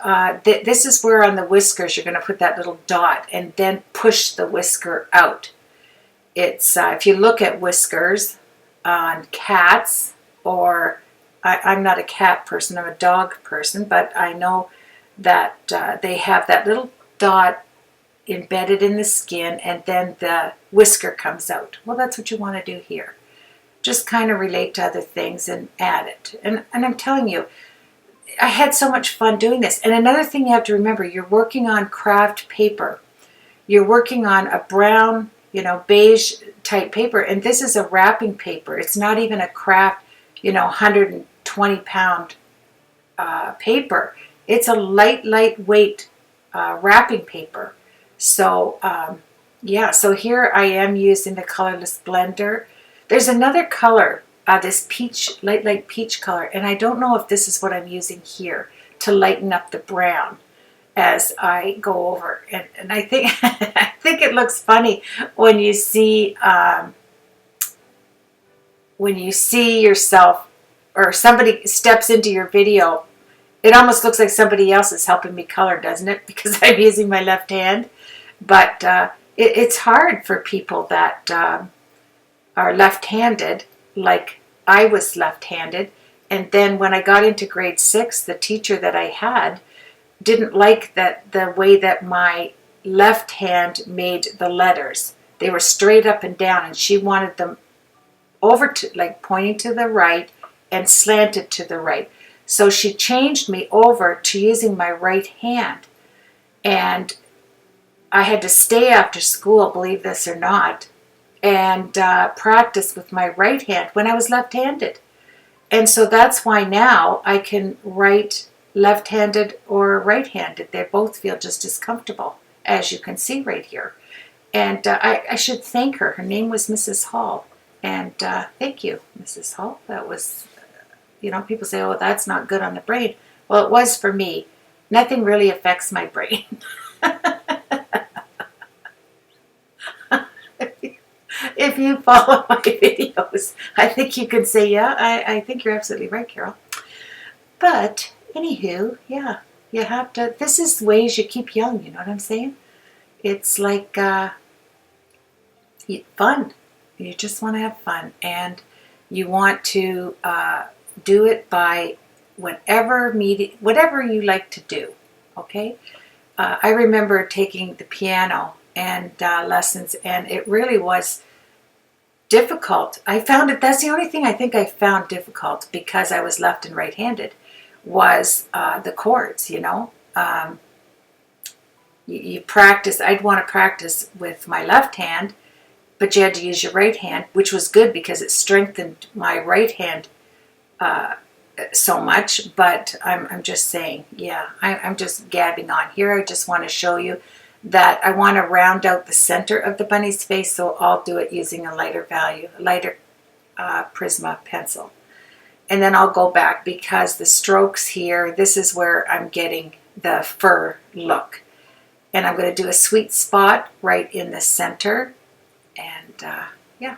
this is where on the whiskers you're going to put that little dot and then push the whisker out. It's if you look at whiskers on cats, or I'm not a cat person, I'm a dog person, but I know that they have that little dot embedded in the skin, and then the whisker comes out. Well, that's what you want to do here. Just kind of relate to other things and add it. And I'm telling you, I had so much fun doing this. And another thing you have to remember, you're working on craft paper. You're working on a brown, beige type paper, and this is a wrapping paper. It's not even a craft, 120-pound paper. It's a lightweight wrapping paper. So yeah, so here I am using the colorless blender. There's another color, this peach, light peach color, and I don't know if this is what I'm using here to lighten up the brown as I go over. And I think I think it looks funny when you see yourself, or somebody steps into your video. It almost looks like somebody else is helping me color, doesn't it? Because I'm using my left hand. But it's hard for people that are left-handed, like I was left-handed. And then when I got into grade 6, the teacher that I had didn't like the way that my left hand made the letters. They were straight up and down, and she wanted them over to, like, pointing to the right and slanted to the right. So she changed me over to using my right hand. And I had to stay after school, believe this or not, and practice with my right hand when I was left-handed. And so that's why now I can write left-handed or right-handed. They both feel just as comfortable, as you can see right here. And I should thank her. Her name was Mrs. Hall. And thank you, Mrs. Hall. That was, people say, oh, that's not good on the brain. Well, it was for me. Nothing really affects my brain. If you follow my videos, I think you can say, yeah, I think you're absolutely right, Carol. But anywho, yeah, you have to, this is ways you keep young, you know what I'm saying? It's like fun. You just want to have fun, and you want to do it by whatever you like to do, okay? I remember taking the piano and lessons, and it really was difficult. I found it, that's the only thing I think I found difficult, because I was left and right-handed, was the chords, you practice. I'd want to practice with my left hand, but you had to use your right hand, which was good because it strengthened my right hand so much. But I'm just saying, yeah, I'm just gabbing on here. I just want to show you that I want to round out the center of the bunny's face, so I'll do it using a lighter Prisma pencil. And then I'll go back, because the strokes here, this is where I'm getting the fur look. And I'm going to do a sweet spot right in the center. And yeah.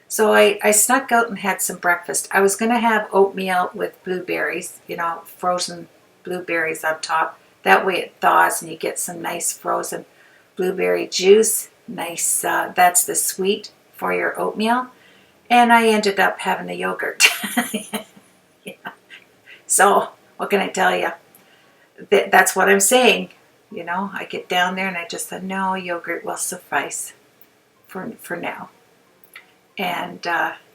So I snuck out and had some breakfast. I was going to have oatmeal with blueberries, frozen blueberries on top. That way it thaws and you get some nice frozen blueberry juice. Nice, that's the sweet for your oatmeal. And I ended up having a yogurt. Yeah. So what can I tell you? That's what I'm saying. I get down there and I just said, no, yogurt will suffice for now. And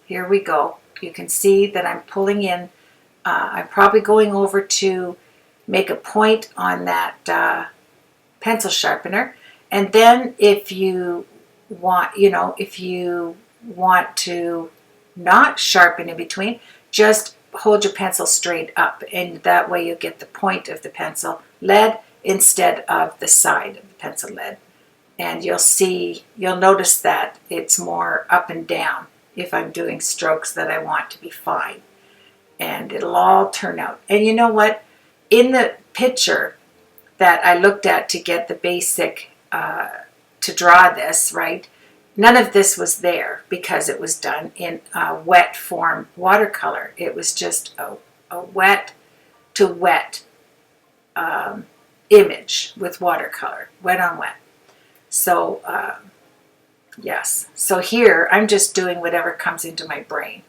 here we go. You can see that I'm pulling in. I'm probably going over to make a point on that pencil sharpener. And then if you want, if you want to not sharpen in between, just hold your pencil straight up, and that way you'll get the point of the pencil lead instead of the side of the pencil lead. And you'll notice that it's more up and down if I'm doing strokes that I want to be fine. And it'll all turn out. And you know what? In the picture that I looked at to get the basic, to draw this, right? None of this was there because it was done in wet form watercolor. It was just a wet to wet image with watercolor, wet on wet. So Yes. So here I'm just doing whatever comes into my brain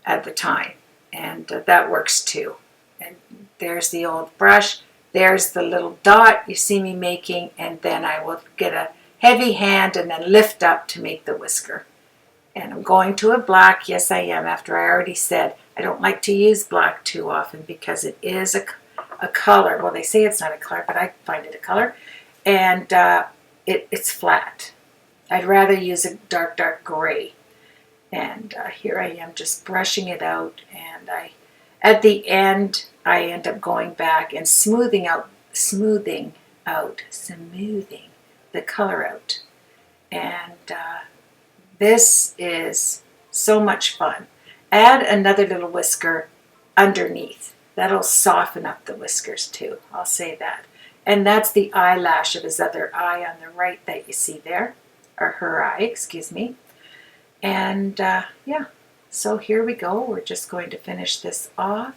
at the time. And that works too. And there's the old brush. There's the little dot you see me making. And then I will get a heavy hand and then lift up to make the whisker. And I'm going to a black. Yes, I am. After I already said I don't like to use black too often because it is a color. Well, they say it's not a color, but I find it a color. And it's flat. I'd rather use a dark, dark gray. And here I am just brushing it out. And at the end, I end up going back and smoothing the color out. And this is so much fun. Add another little whisker underneath. That'll soften up the whiskers too. I'll say that. And that's the eyelash of his other eye on the right that you see there. Or her eye, excuse me. And yeah, so here we go. We're just going to finish this off.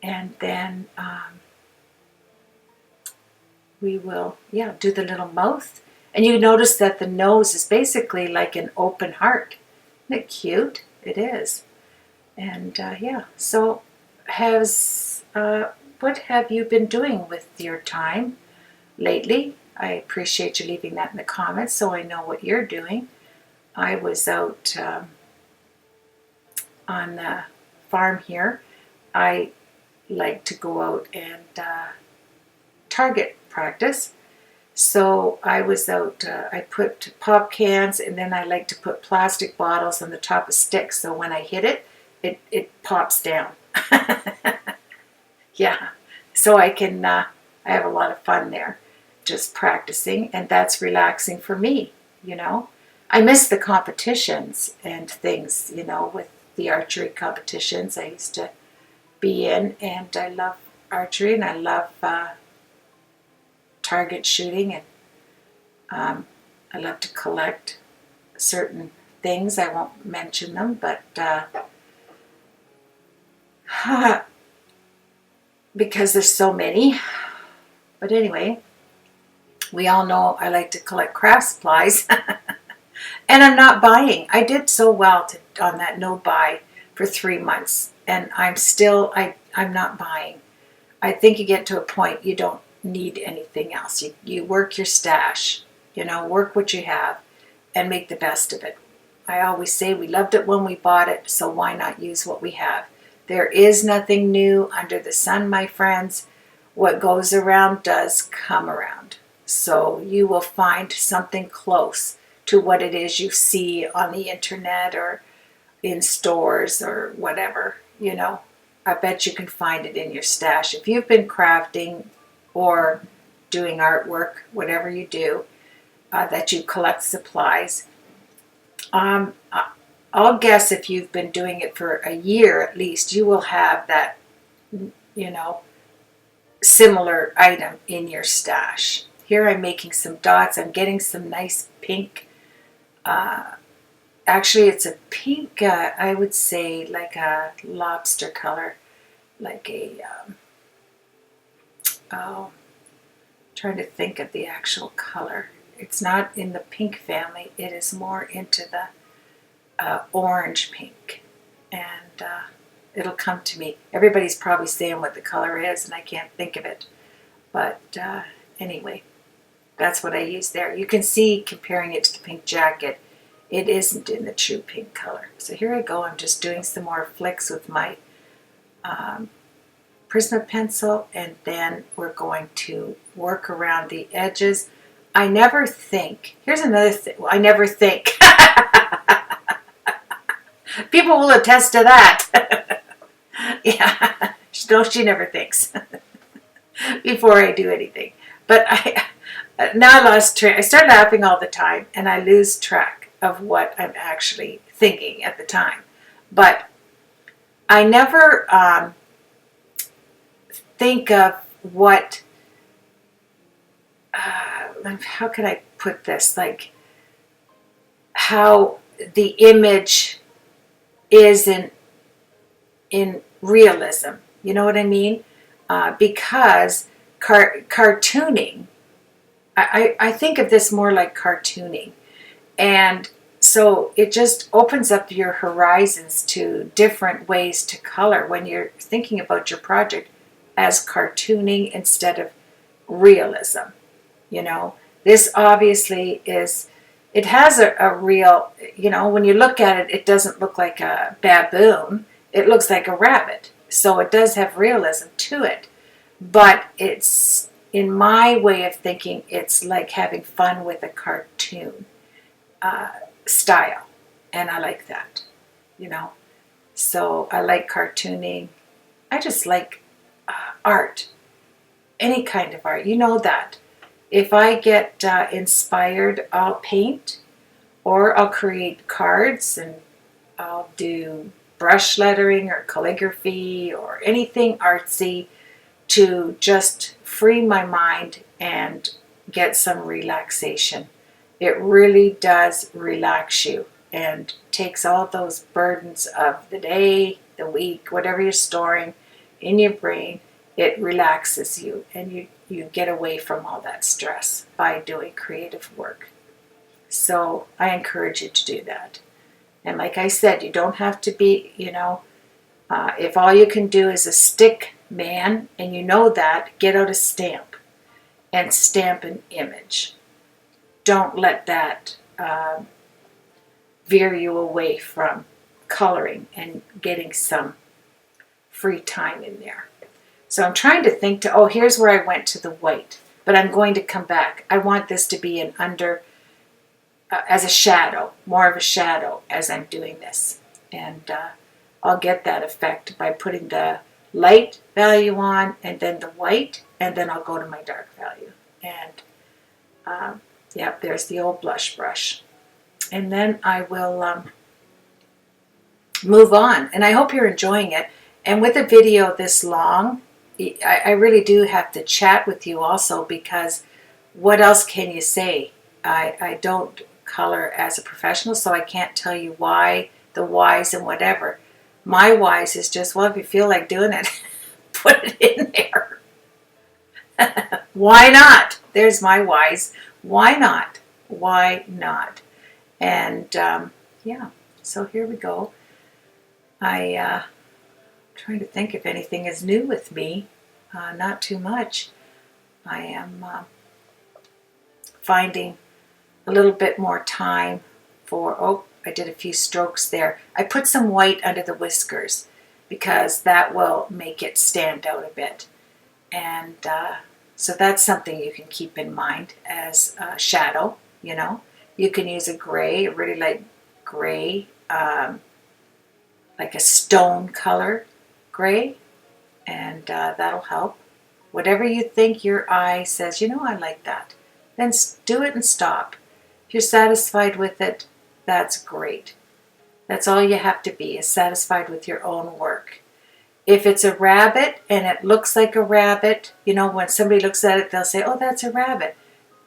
And then we will, do the little mouth. And you notice that the nose is basically like an open heart. Isn't it cute? It is. And so what have you been doing with your time lately? I appreciate you leaving that in the comments so I know what you're doing. I was out on the farm here. I like to go out and target practice. So I was out, I put pop cans, and then I like to put plastic bottles on the top of sticks so when I hit it, it pops down. Yeah, so I have a lot of fun there just practicing, and that's relaxing for me, I miss the competitions and things, with the archery competitions I used to be in, and I love archery, and I love target shooting, and I love to collect certain things. I won't mention them, but because there's so many. But anyway, we all know I like to collect craft supplies. And I'm not buying. I did so well on that no buy for 3 months, and I'm not buying. I think you get to a point you don't need anything else. You work your stash, work what you have and make the best of it. I always say we loved it when we bought it, so why not use what we have? There is nothing new under the sun, my friends. What goes around does come around. So you will find something close to what it is you see on the internet or in stores or whatever, I bet you can find it in your stash. If you've been crafting or doing artwork, whatever you do, that you collect supplies, I'll guess if you've been doing it for a year at least, you will have that, similar item in your stash. Here I'm making some dots. I'm getting some nice pink. Actually, it's a pink, I would say like a lobster color, like a, trying to think of the actual color. It's not in the pink family. It is more into the orange pink, and it'll come to me. Everybody's probably saying what the color is, and I can't think of it. But anyway, that's what I use there. You can see, comparing it to the pink jacket, it isn't in the true pink color. So here I go. I'm just doing some more flicks with my Prisma pencil, and then we're going to work around the edges. I never think. Here's another thing. I never think. People will attest to that. Yeah. No, she never thinks before I do anything. But now I lost track. I start laughing all the time, and I lose track of what I'm actually thinking at the time. But I never think of what, how can I put this, like how the image is in realism. You know what I mean? Because cartooning, I think of this more like cartooning. And so it just opens up your horizons to different ways to color when you're thinking about your project as cartooning instead of realism. You know, this obviously is, it has a real, you know, when you look at it, it doesn't look like a baboon. It looks like a rabbit. So it does have realism to it. But it's, in my way of thinking, it's like having fun with a cartoon style. And I like that, you know. So I like cartooning. I just like art, any kind of art. You know that. If I get inspired, I'll paint, or I'll create cards, and I'll do brush lettering or calligraphy or anything artsy to just free my mind and get some relaxation. It really does relax you and takes all those burdens of the day, the week, whatever you're storing in your brain. It relaxes you, and you get away from all that stress by doing creative work. So I encourage you to do that. And like I said, you don't have to be, you know, if all you can do is a stick man and you know that, get out a stamp and stamp an image. Don't let that veer you away from coloring and getting some free time in there. So I'm trying to think to, oh, here's where I went to the white, but I'm going to come back. I want this to be an under, as a shadow, more of a shadow as I'm doing this. And I'll get that effect by putting the light value on and then the white, and then I'll go to my dark value. And yep, there's the old blush brush. And then I will move on. And I hope you're enjoying it. And with a video this long, I really do have to chat with you also, because what else can you say? I don't color as a professional, so I can't tell you why, the whys and whatever. My whys is just, well, if you feel like doing it, put it in there. Why not? There's my whys. Why not? Why not? And yeah, so here we go. I'm trying to think if anything is new with me. Not too much. I am finding a little bit more time for, oh, I did a few strokes there. I put some white under the whiskers because that will make it stand out a bit. And so that's something you can keep in mind as a shadow, you know. You can use a gray, a really light gray, like a stone color gray, and that'll help. Whatever you think your eye says, you know, I like that, then do it and stop. If you're satisfied with it, that's great. That's all you have to be, is satisfied with your own work. If it's a rabbit and it looks like a rabbit, you know, when somebody looks at it, they'll say, oh, that's a rabbit.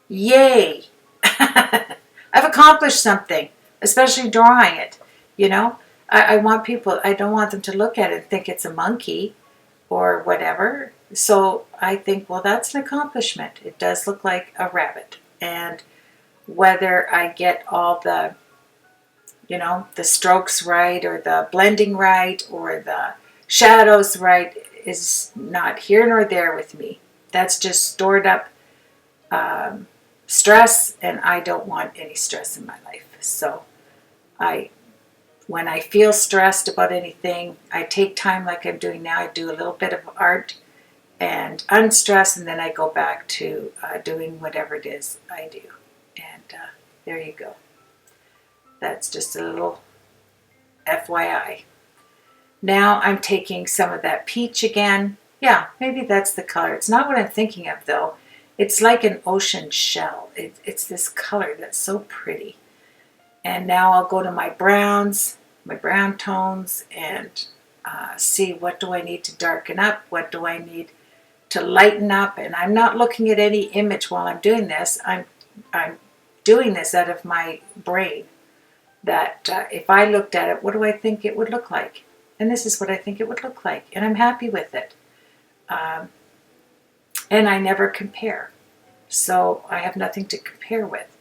Yay! I've accomplished something, especially drawing it, you know. I want people, I don't want them to look at it and think it's a monkey or whatever. So I think, well, that's an accomplishment. It does look like a rabbit. And whether I get all the, you know, the strokes right or the blending right or the shadows right is not here nor there with me. That's just stored up stress, and I don't want any stress in my life. So when I feel stressed about anything, I take time like I'm doing now. I do a little bit of art and unstress, and then I go back to doing whatever it is I do. And there you go. That's just a little FYI. Now I'm taking some of that peach again. Yeah, maybe that's the color. It's not what I'm thinking of, though. It's like an ocean shell. It's this color that's so pretty. And now I'll go to my browns, my brown tones, and see what do I need to darken up, what do I need to lighten up. And I'm not looking at any image while I'm doing this. I'm doing this out of my brain, that if I looked at it, what do I think it would look like? And this is what I think it would look like. And I'm happy with it. And I never compare. So I have nothing to compare with.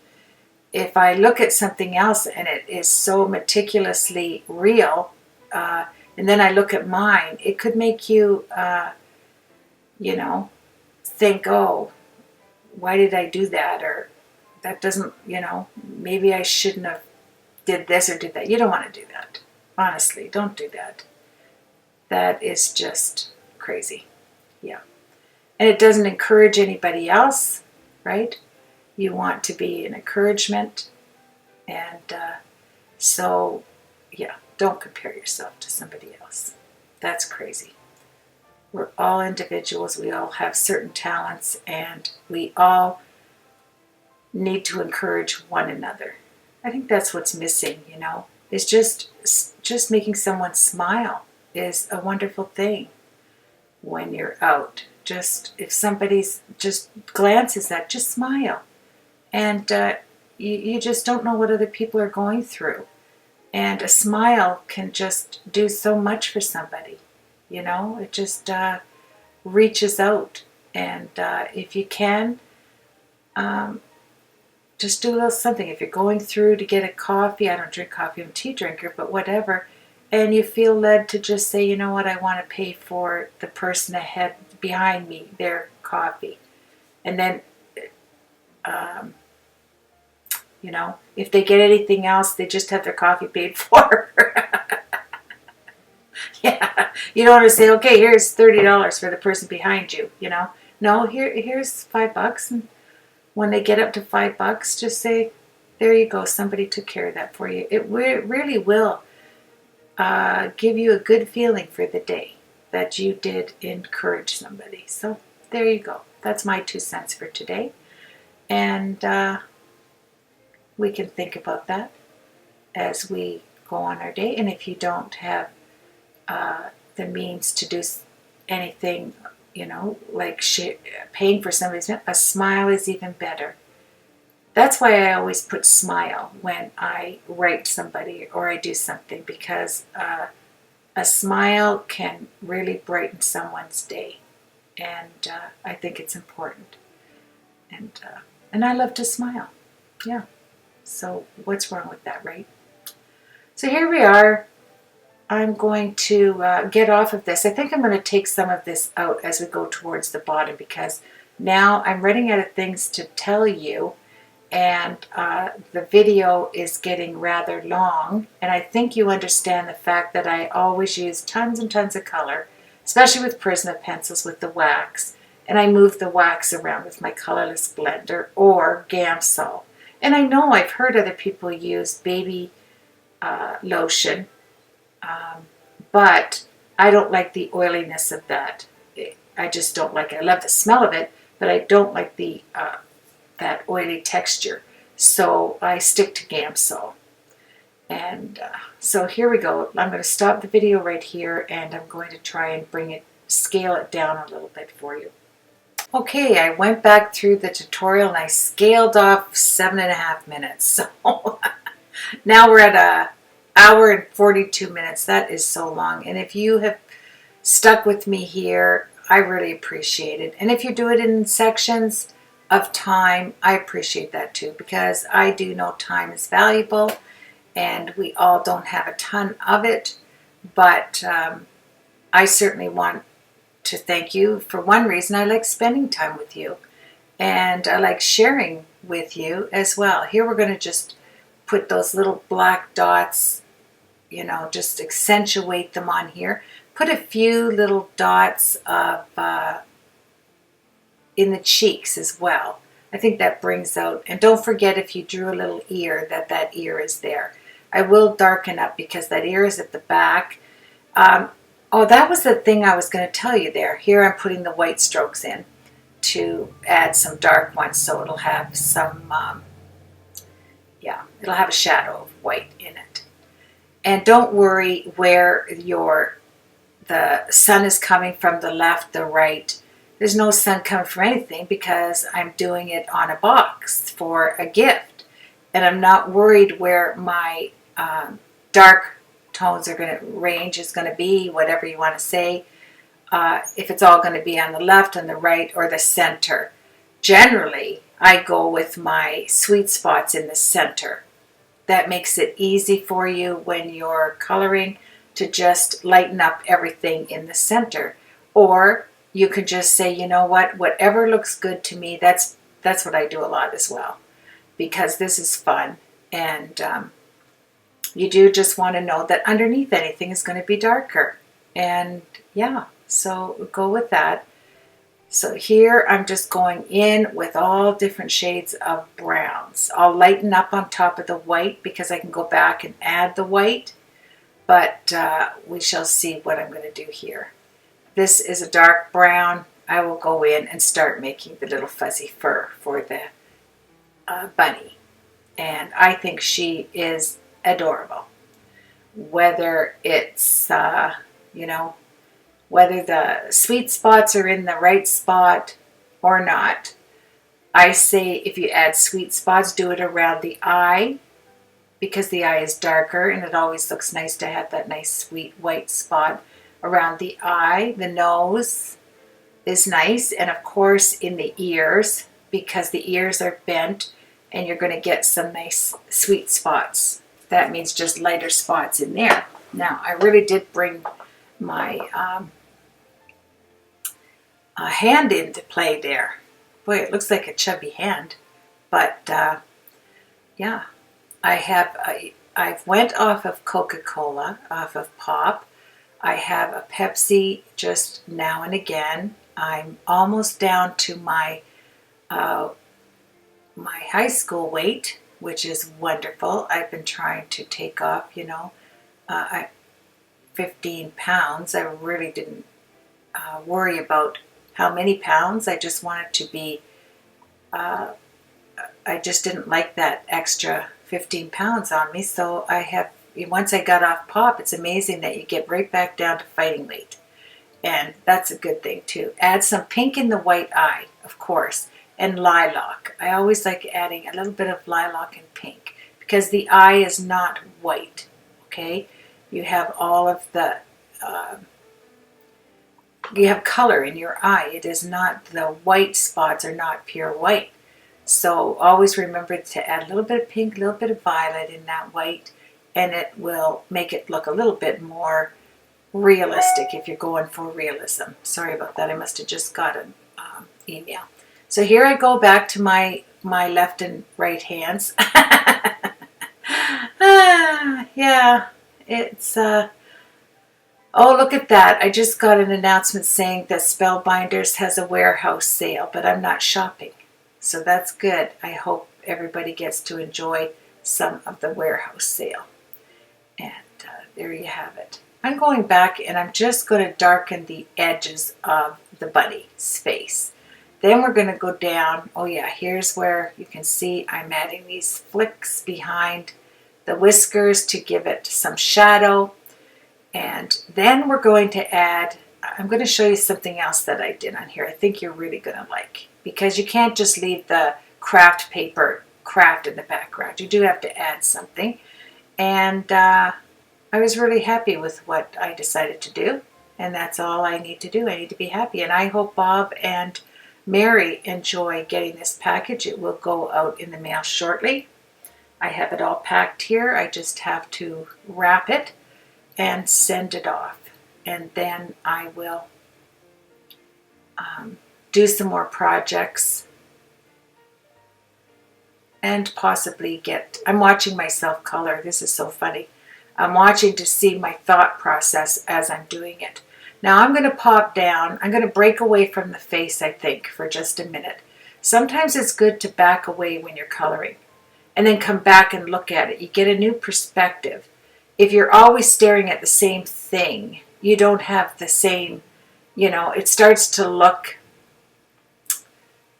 if I look at something else and it is so meticulously real, and then I look at mine, it could make you, you know, think, oh, why did I do that? Or that doesn't, maybe I shouldn't have did this or did that. You don't want to do that. Honestly, don't do that. That is just crazy. Yeah. And it doesn't encourage anybody else, right? You want to be an encouragement. And so, yeah, don't compare yourself to somebody else. That's crazy. We're all individuals. We all have certain talents, and we all need to encourage one another. I think that's what's missing, is just making someone smile is a wonderful thing when you're out. Just if somebody's just glances at, just smile. And you just don't know what other people are going through. And a smile can just do so much for somebody. It just reaches out. And if you can, just do a little something. If you're going through to get a coffee, I don't drink coffee, I'm a tea drinker, but whatever, and you feel led to just say, you know what, I want to pay for the person ahead behind me their coffee. And then, if they get anything else, they just have their coffee paid for. Yeah, you don't want to say, okay, here's $30 for the person behind you. No, here's $5, and when they get up to $5, just say, there you go, somebody took care of that for you. It really will give you a good feeling for the day that you did encourage somebody. So there you go. That's my 2 cents for today. And we can think about that as we go on our day. And if you don't have the means to do anything, like paying for somebody's meal, a smile is even better. That's why I always put smile when I write somebody or I do something, because a smile can really brighten someone's day. And I think it's important. And I love to smile. Yeah. So what's wrong with that, right? So here we are. I'm going to get off of this. I think I'm going to take some of this out as we go towards the bottom, because now I'm running out of things to tell you, and the video is getting rather long, and I think you understand the fact that I always use tons and tons of color, especially with Prisma pencils with the wax, and I move the wax around with my colorless blender or Gamsol. And I know I've heard other people use baby lotion, but I don't like the oiliness of that. I just don't like it. I love the smell of it, but I don't like the that oily texture. So I stick to Gamsol. And so here we go. I'm going to stop the video right here, and I'm going to try and scale it down a little bit for you. Okay, I went back through the tutorial and I scaled off 7.5 minutes. So now we're at an hour and 42 minutes. That is so long. And if you have stuck with me here, I really appreciate it. And if you do it in sections of time, I appreciate that too, because I do know time is valuable and we all don't have a ton of it. But I certainly want to thank you. For one reason, I like spending time with you, and I like sharing with you as well. Here we're going to just put those little black dots, just accentuate them on here. Put a few little dots of in the cheeks as well. I think that brings out, and don't forget, if you drew a little ear, that ear is there. I will darken up because that ear is at the back. Oh, that was the thing I was going to tell you there. Here I'm putting the white strokes in to add some dark ones, so it'll have some, it'll have a shadow of white in it. And don't worry where the sun is coming from, the left, the right. There's no sun coming from anything because I'm doing it on a box for a gift. And I'm not worried where my dark tones are going to range is going to be, whatever you want to say, if it's all going to be on the left, on the right, or the center. Generally, I go with my sweet spots in the center. That makes it easy for you when you're coloring to just lighten up everything in the center. Or you can just say, you know what, whatever looks good to me, that's what I do a lot as well, because this is fun. And you do just want to know that underneath anything is going to be darker. And yeah, so go with that. So here I'm just going in with all different shades of browns. I'll lighten up on top of the white because I can go back and add the white, but we shall see what I'm going to do here. This is a dark brown. I will go in and start making the little fuzzy fur for the bunny. And I think she is adorable. Whether it's, whether the sweet spots are in the right spot or not. I say if you add sweet spots, do it around the eye, because the eye is darker and it always looks nice to have that nice sweet white spot around the eye. The nose is nice, and of course in the ears, because the ears are bent and you're going to get some nice sweet spots. That means just lighter spots in there. Now I really did bring my hand into play there. Boy, it looks like a chubby hand, but yeah, I've went off of Coca-Cola, off of Pop. I have a Pepsi just now and again. I'm almost down to my my high school weight, which is wonderful. I've been trying to take off, 15 pounds. I really didn't worry about how many pounds. I just wanted to be, I just didn't like that extra 15 pounds on me. So once I got off Pop, it's amazing that you get right back down to fighting weight. And that's a good thing too. Add some pink in the white eye, of course, and lilac. I always like adding a little bit of lilac and pink because the eye is not white, okay? You have all of the, you have color in your eye. It is not, the white spots are not pure white. So always remember to add a little bit of pink, a little bit of violet in that white, and it will make it look a little bit more realistic if you're going for realism. Sorry about that. I must have just got an email. So here I go back to my left and right hands. Yeah, it's oh, look at that. I just got an announcement saying that Spellbinders has a warehouse sale, but I'm not shopping. So that's good. I hope everybody gets to enjoy some of the warehouse sale. And there you have it. I'm going back and I'm just going to darken the edges of the bunny's face. Then we're going to go down. Oh yeah, here's where you can see I'm adding these flicks behind the whiskers to give it some shadow. And then we're going to add, I'm going to show you something else that I did on here. I think you're really going to like, because you can't just leave the craft paper craft in the background. You do have to add something. And I was really happy with what I decided to do. And that's all I need to do. I need to be happy. And I hope Bob and Mary enjoy getting this package. It will go out in the mail shortly. I have it all packed here. I just have to wrap it and send it off. And then I will do some more projects and possibly I'm watching myself color. This is so funny. I'm watching to see my thought process as I'm doing it. Now I'm going to pop down. I'm going to break away from the face, I think, for just a minute. Sometimes it's good to back away when you're coloring and then come back and look at it. You get a new perspective. If you're always staring at the same thing, you don't have the same, it starts to look,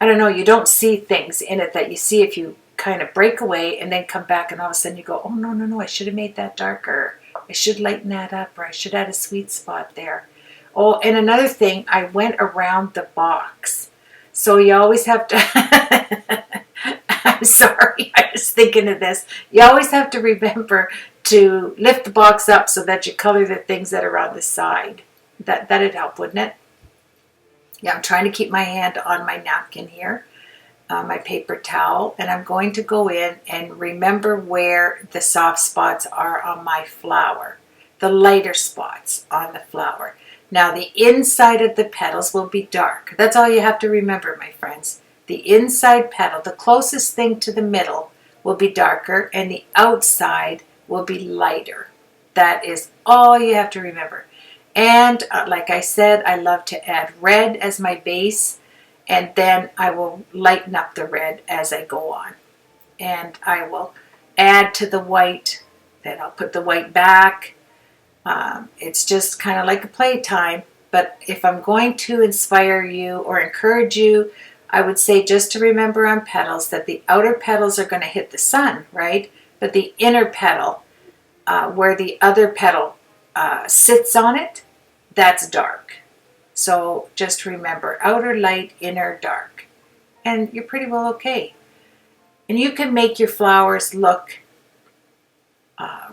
I don't know, you don't see things in it that you see if you kind of break away and then come back and all of a sudden you go, oh, no, I should have made that darker. I should lighten that up, or I should add a sweet spot there. Oh, and another thing, I went around the box. So you always have to, I'm sorry, I was thinking of this. You always have to remember to lift the box up so that you color the things that are on the side. That'd help, wouldn't it? Yeah, I'm trying to keep my hand on my napkin here. my paper towel, and I'm going to go in and remember where the soft spots are on my flower, the lighter spots on the flower. Now the inside of the petals will be dark. That's all you have to remember, my friends. The inside petal, the closest thing to the middle, will be darker, and the outside will be lighter. That is all you have to remember. And like I said, I love to add red as my base, and then I will lighten up the red as I go on. And I will add to the white, then I'll put the white back. It's just kind of like a playtime, but if I'm going to inspire you or encourage you, I would say just to remember on petals that the outer petals are going to hit the sun, right? But the inner petal, where the other petal sits on it, that's dark. So just remember, outer light, inner dark. And you're pretty well okay. And you can make your flowers look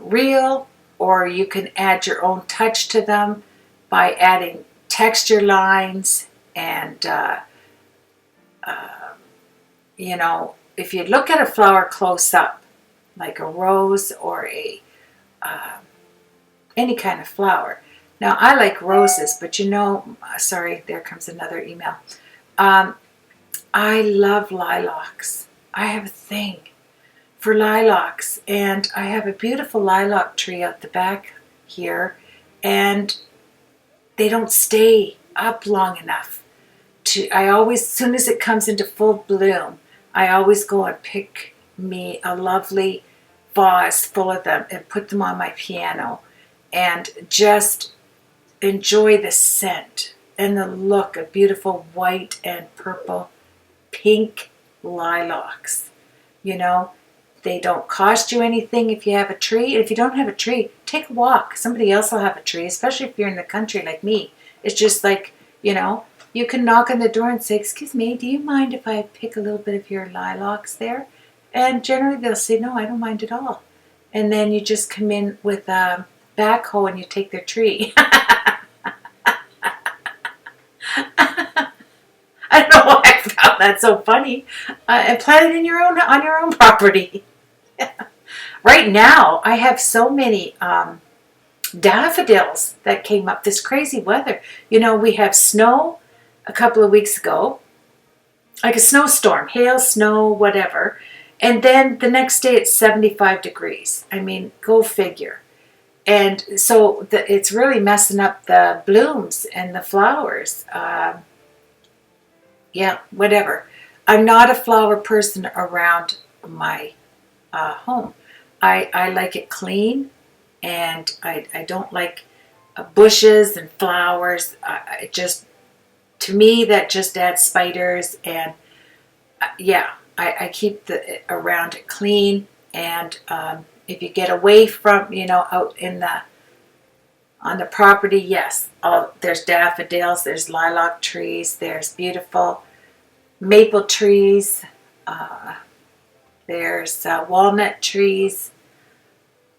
real, or you can add your own touch to them by adding texture lines. And, you know, if you look at a flower close up, like a rose or any kind of flower. Now, I like roses, but you know, sorry, there comes another email. I love lilacs. I have a thing for lilacs, and I have a beautiful lilac tree out the back here, and they don't stay up long enough. I always, as soon as it comes into full bloom, I always go and pick me a lovely vase full of them and put them on my piano and just enjoy the scent and the look of beautiful white and purple, pink lilacs. You know, they don't cost you anything if you have a tree. If you don't have a tree, take a walk. Somebody else will have a tree, especially if you're in the country like me. It's just like, you know, you can knock on the door and say, excuse me, do you mind if I pick a little bit of your lilacs there? And generally they'll say, no, I don't mind at all. And then you just come in with a backhoe and you take their tree. I don't know why I found that so funny. And plant it in on your own property. Right now, I have so many daffodils that came up this crazy weather. You know, we have snow a couple of weeks ago, like a snowstorm, hail, snow, whatever. And then the next day it's 75 degrees. I mean, go figure. And so it's really messing up the blooms and the flowers. Yeah, whatever. I'm not a flower person around my home. I like it clean, and I don't like bushes and flowers. To me, that just adds spiders. And yeah, I keep around it clean. And if you get away from, you know, out on the property, yes, there's daffodils, there's lilac trees, there's beautiful maple trees, there's walnut trees,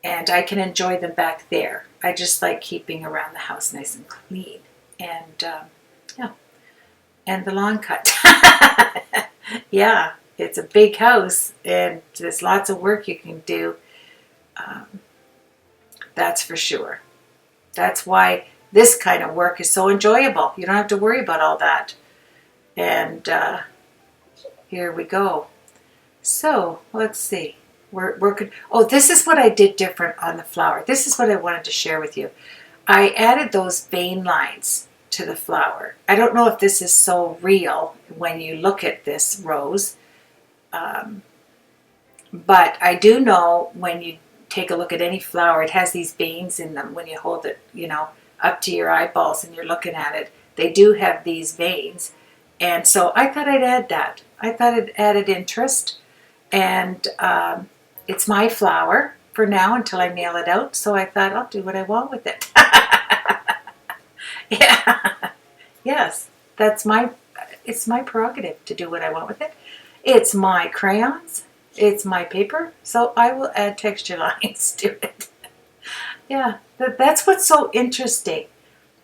and I can enjoy them back there. I just like keeping around the house nice and clean, and yeah, and the lawn cut. Yeah, it's a big house, and there's lots of work you can do. That's for sure. That's why this kind of work is so enjoyable. You don't have to worry about all that. And here we go. So let's see. This is what I did different on the flower. This is what I wanted to share with you. I added those vein lines to the flower. I don't know if this is so real when you look at this rose, but I do know when you take a look at any flower, it has these veins in them. When you hold it, you know, up to your eyeballs and you're looking at it, they do have these veins. And so I thought I'd add that. I thought it added interest, and it's my flower for now until I mail it out. So I thought I'll do what I want with it. Yeah. Yes, it's my prerogative to do what I want with it. It's my crayons. It's my paper. So I will add texture lines to it. Yeah, that's what's so interesting,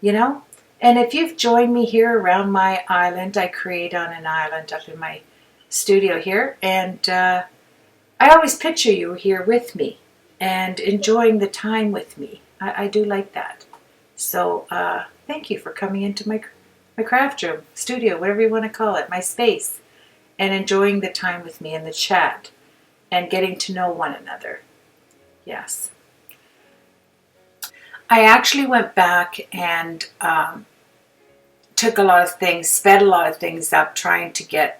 you know? And if you've joined me here around my island, I create on an island up in my studio here, and I always picture you here with me and enjoying the time with me. I do like that. So thank you for coming into my craft room, studio, whatever you want to call it, my space, and enjoying the time with me in the chat and getting to know one another. Yes. I actually went back and took a lot of things, sped a lot of things up trying to get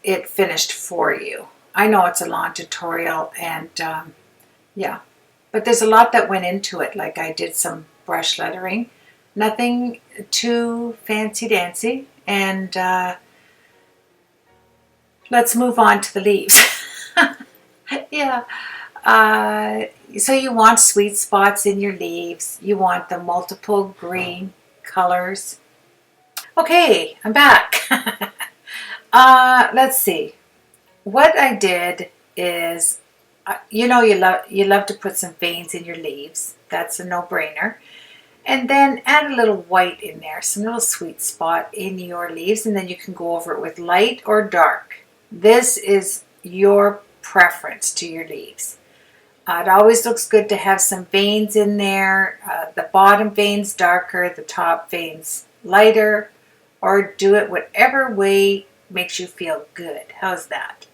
it finished for you. I know it's a long tutorial, and yeah, but there's a lot that went into it. Like I did some brush lettering, nothing too fancy dancy, and let's move on to the leaves. Yeah. So you want sweet spots in your leaves. You want the multiple green colors. Okay, I'm back. Let's see. What I did is, you love to put some veins in your leaves. That's a no-brainer. And then add a little white in there, some little sweet spot in your leaves, and then you can go over it with light or dark. This is your preference to your leaves. It always looks good to have some veins in there. The bottom veins darker, the top veins lighter, or do it whatever way makes you feel good. How's that?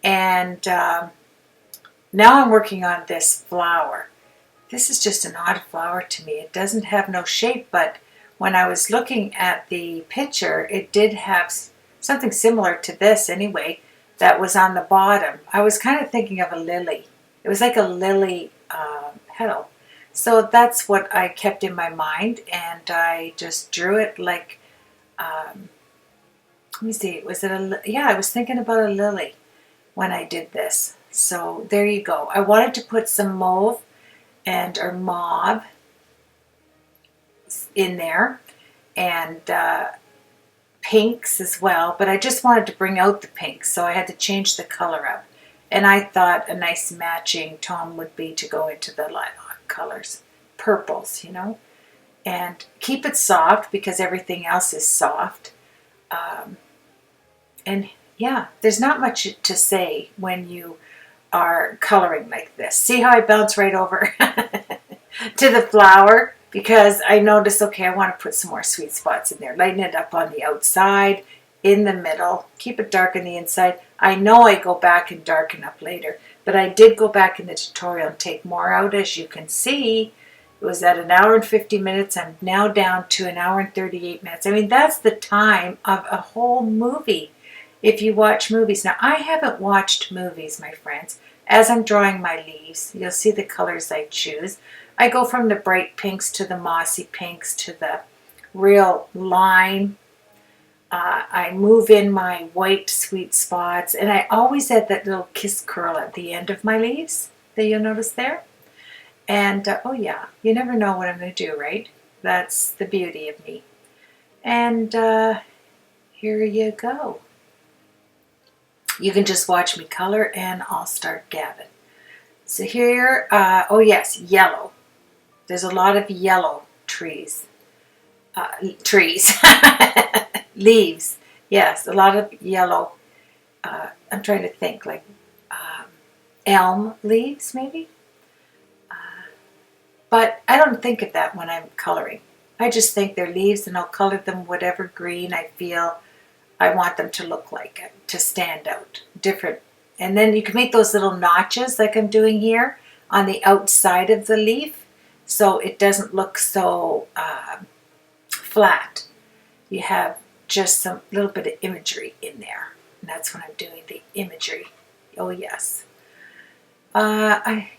And now I'm working on this flower. This is just an odd flower to me. It doesn't have no shape, but when I was looking at the picture, it did have something similar to this anyway that was on the bottom. I was kind of thinking of a lily. It was like a lily petal. So that's what I kept in my mind, and I just drew it like, let me see, I was thinking about a lily when I did this. So there you go. I wanted to put some mauve or mauve in there, and pinks as well, but I just wanted to bring out the pinks, so I had to change the color up. And I thought a nice matching tone would be to go into the lilac colors, purples, and keep it soft because everything else is soft. And yeah, there's not much to say when you are coloring like this. See how I bounce right over to the flower? Because I noticed, okay, I want to put some more sweet spots in there. Lighten it up on the outside, in the middle, keep it dark on the inside. I know I go back and darken up later, but I did go back in the tutorial and take more out. As you can see, it was at 1 hour and 50 minutes. I'm now down to 1 hour and 38 minutes. I mean, that's the time of a whole movie if you watch movies. Now, I haven't watched movies, my friends. As I'm drawing my leaves, you'll see the colors I choose. I go from the bright pinks to the mossy pinks to the real lime. I move in my white sweet spots, and I always add that little kiss curl at the end of my leaves that you'll notice there. And oh yeah, you never know what I'm going to do, right? That's the beauty of me. And here you go. You can just watch me color, and I'll start gabbing. So here, oh yes, yellow. There's a lot of yellow trees. Leaves. Yes, a lot of yellow. I'm trying to think, like elm leaves, maybe? But I don't think of that when I'm coloring. I just think they're leaves, and I'll color them whatever green I feel I want them to look like, to stand out, different. And then you can make those little notches like I'm doing here on the outside of the leaf, so it doesn't look so flat. You have just some little bit of imagery in there, and that's when I'm doing the imagery. Oh yes. I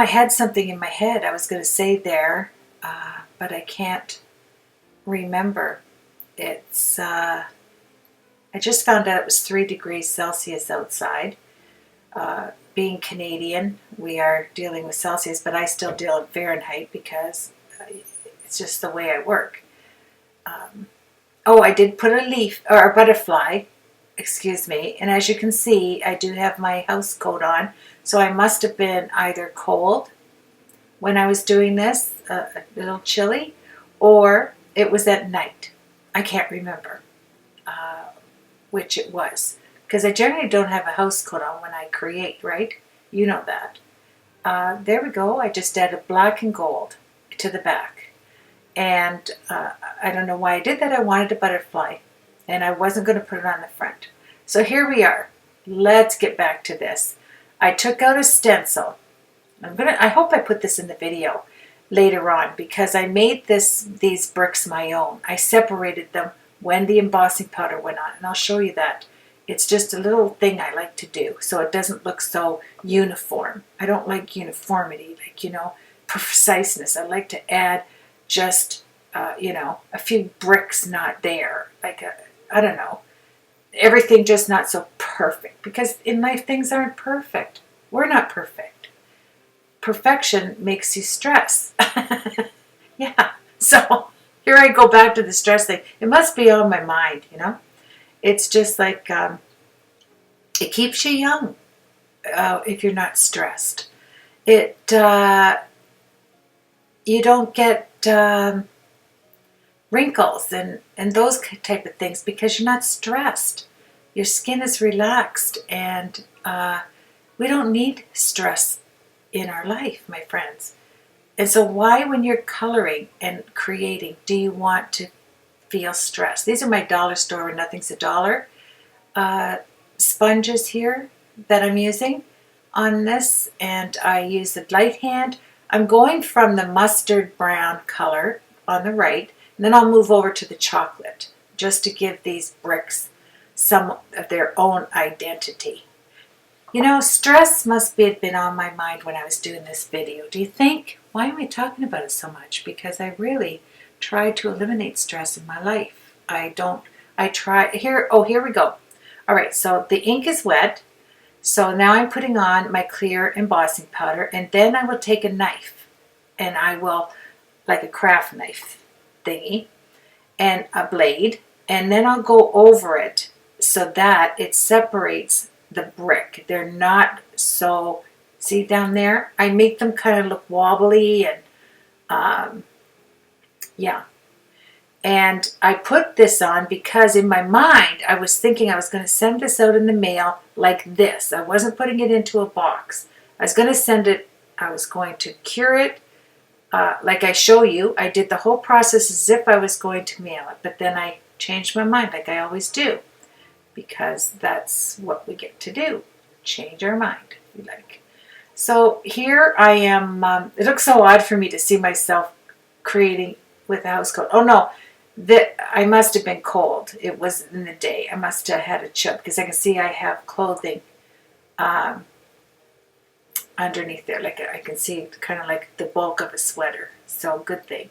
had something in my head I was going to say there, but I can't remember. It's I just found out it was 3 degrees Celsius outside. Being Canadian, we are dealing with Celsius, but I still deal in Fahrenheit because it's just the way I work. I did put a leaf, or a butterfly, excuse me, and as you can see, I do have my house coat on, so I must have been either cold when I was doing this, a little chilly, or it was at night. I can't remember which it was, because I generally don't have a house coat on when I create, right? You know that. There we go. I just added black and gold to the back. And I don't know why I did that. I wanted a butterfly, and I wasn't going to put it on the front. So here we are. Let's get back to this. I took out a stencil. I hope I put this in the video later on, because I made these bricks my own. I separated them when the embossing powder went on, and I'll show you that. It's just a little thing I like to do so it doesn't look so uniform. I don't like uniformity, like, you know, preciseness. I like to add just, you know, a few bricks not there. Like, I don't know, everything just not so perfect, because in life things aren't perfect. We're not perfect. Perfection makes you stress. Yeah, so here I go back to the stress thing. It must be on my mind, you know. It's just like, it keeps you young if you're not stressed. You don't get wrinkles and those type of things because you're not stressed. Your skin is relaxed, and we don't need stress in our life, my friends. And so why, when you're coloring and creating, do you want to feel stressed? These are my dollar store where nothing's a dollar sponges here that I'm using on this, and I use the light hand. I'm going from the mustard brown color on the right, and then I'll move over to the chocolate just to give these bricks some of their own identity. You know, stress must have been on my mind when I was doing this video. Do you think? Why am I talking about it so much? Because I really try to eliminate stress in my life. Here we go. All right, so the ink is wet. So now I'm putting on my clear embossing powder, and then I will take a knife, and I will, like a craft knife thingy, and a blade, and then I'll go over it so that it separates the brick. They're not so, see down there? I make them kind of look wobbly, and yeah. And I put this on because in my mind I was thinking I was going to send this out in the mail like this. I wasn't putting it into a box. I was going to send it, I was going to cure it like I show you. I did the whole process as if I was going to mail it, but then I changed my mind like I always do, because that's what we get to do, change our mind if we like. So here I am. It looks so odd for me to see myself creating with a house coat. Oh no, I must have been cold. It was in the day. I must have had a chill, because I can see I have clothing underneath there. Like I can see kind of like the bulk of a sweater. So good thing.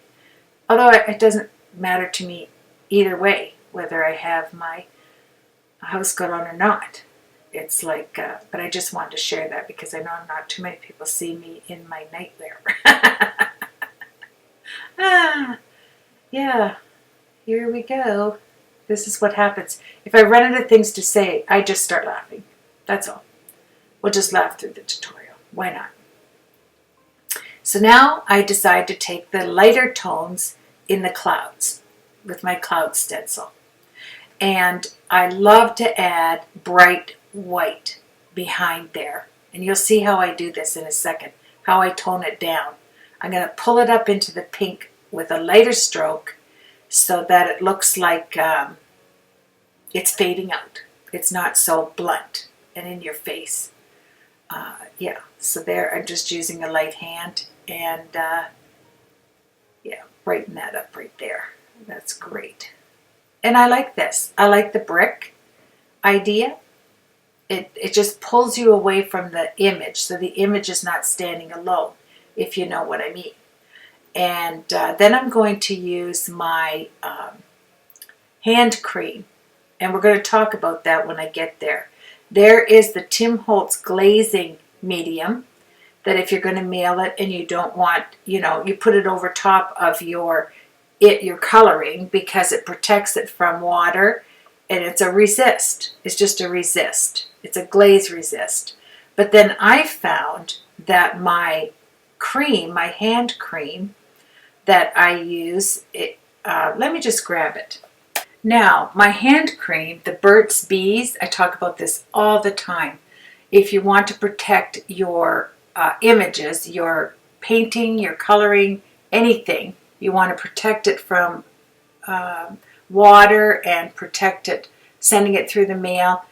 Although it doesn't matter to me either way whether I have my house coat on or not. It's like, but I just wanted to share that because I know not too many people see me in my nightwear. Yeah, here we go. This is what happens. If I run out of things to say, I just start laughing. That's all. We'll just laugh through the tutorial. Why not? So now I decide to take the lighter tones in the clouds with my cloud stencil. And I love to add bright white behind there. And you'll see how I do this in a second, how I tone it down. I'm going to pull it up into the pink with a lighter stroke so that it looks like it's fading out. It's not so blunt and in your face. Yeah, so there I'm just using a light hand and yeah, brighten that up right there. That's great. And I like this. I like the brick idea. It just pulls you away from the image, so the image is not standing alone, if you know what I mean. And then I'm going to use my hand cream, and we're going to talk about that when I get there. There is the Tim Holtz glazing medium that if you're going to mail it and you don't want, you know, you put it over top of your coloring because it protects it from water, and it's a resist. It's just a resist. It's a glaze resist. But then I found that my cream, my hand cream that I use, let me just grab it. Now, my hand cream, the Burt's Bees, I talk about this all the time. If you want to protect your images, your painting, your coloring, anything, you want to protect it from water and protect it, sending it through the mail,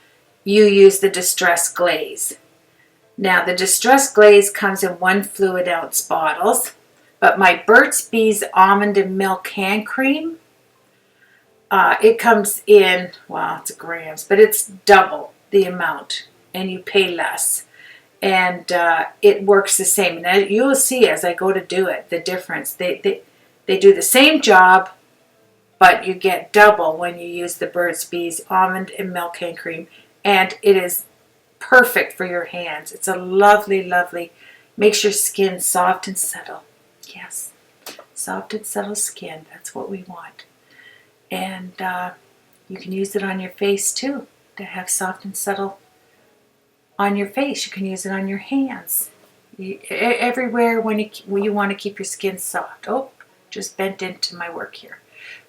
you use the Distress Glaze. Now, the Distress Glaze comes in 1 fluid ounce bottles, but my Burt's Bees Almond and Milk Hand Cream, it comes in, well, it's grams, but it's double the amount, and you pay less. And it works the same. And you will see as I go to do it, the difference. They do the same job, but you get double when you use the Burt's Bees Almond and Milk Hand Cream. And it is perfect for your hands. It's a lovely, lovely, makes your skin soft and subtle. Yes, soft and subtle skin. That's what we want. And you can use it on your face too, to have soft and subtle on your face. You can use it on your hands. Everywhere when you want to keep your skin soft. Oh, just bent into my work here.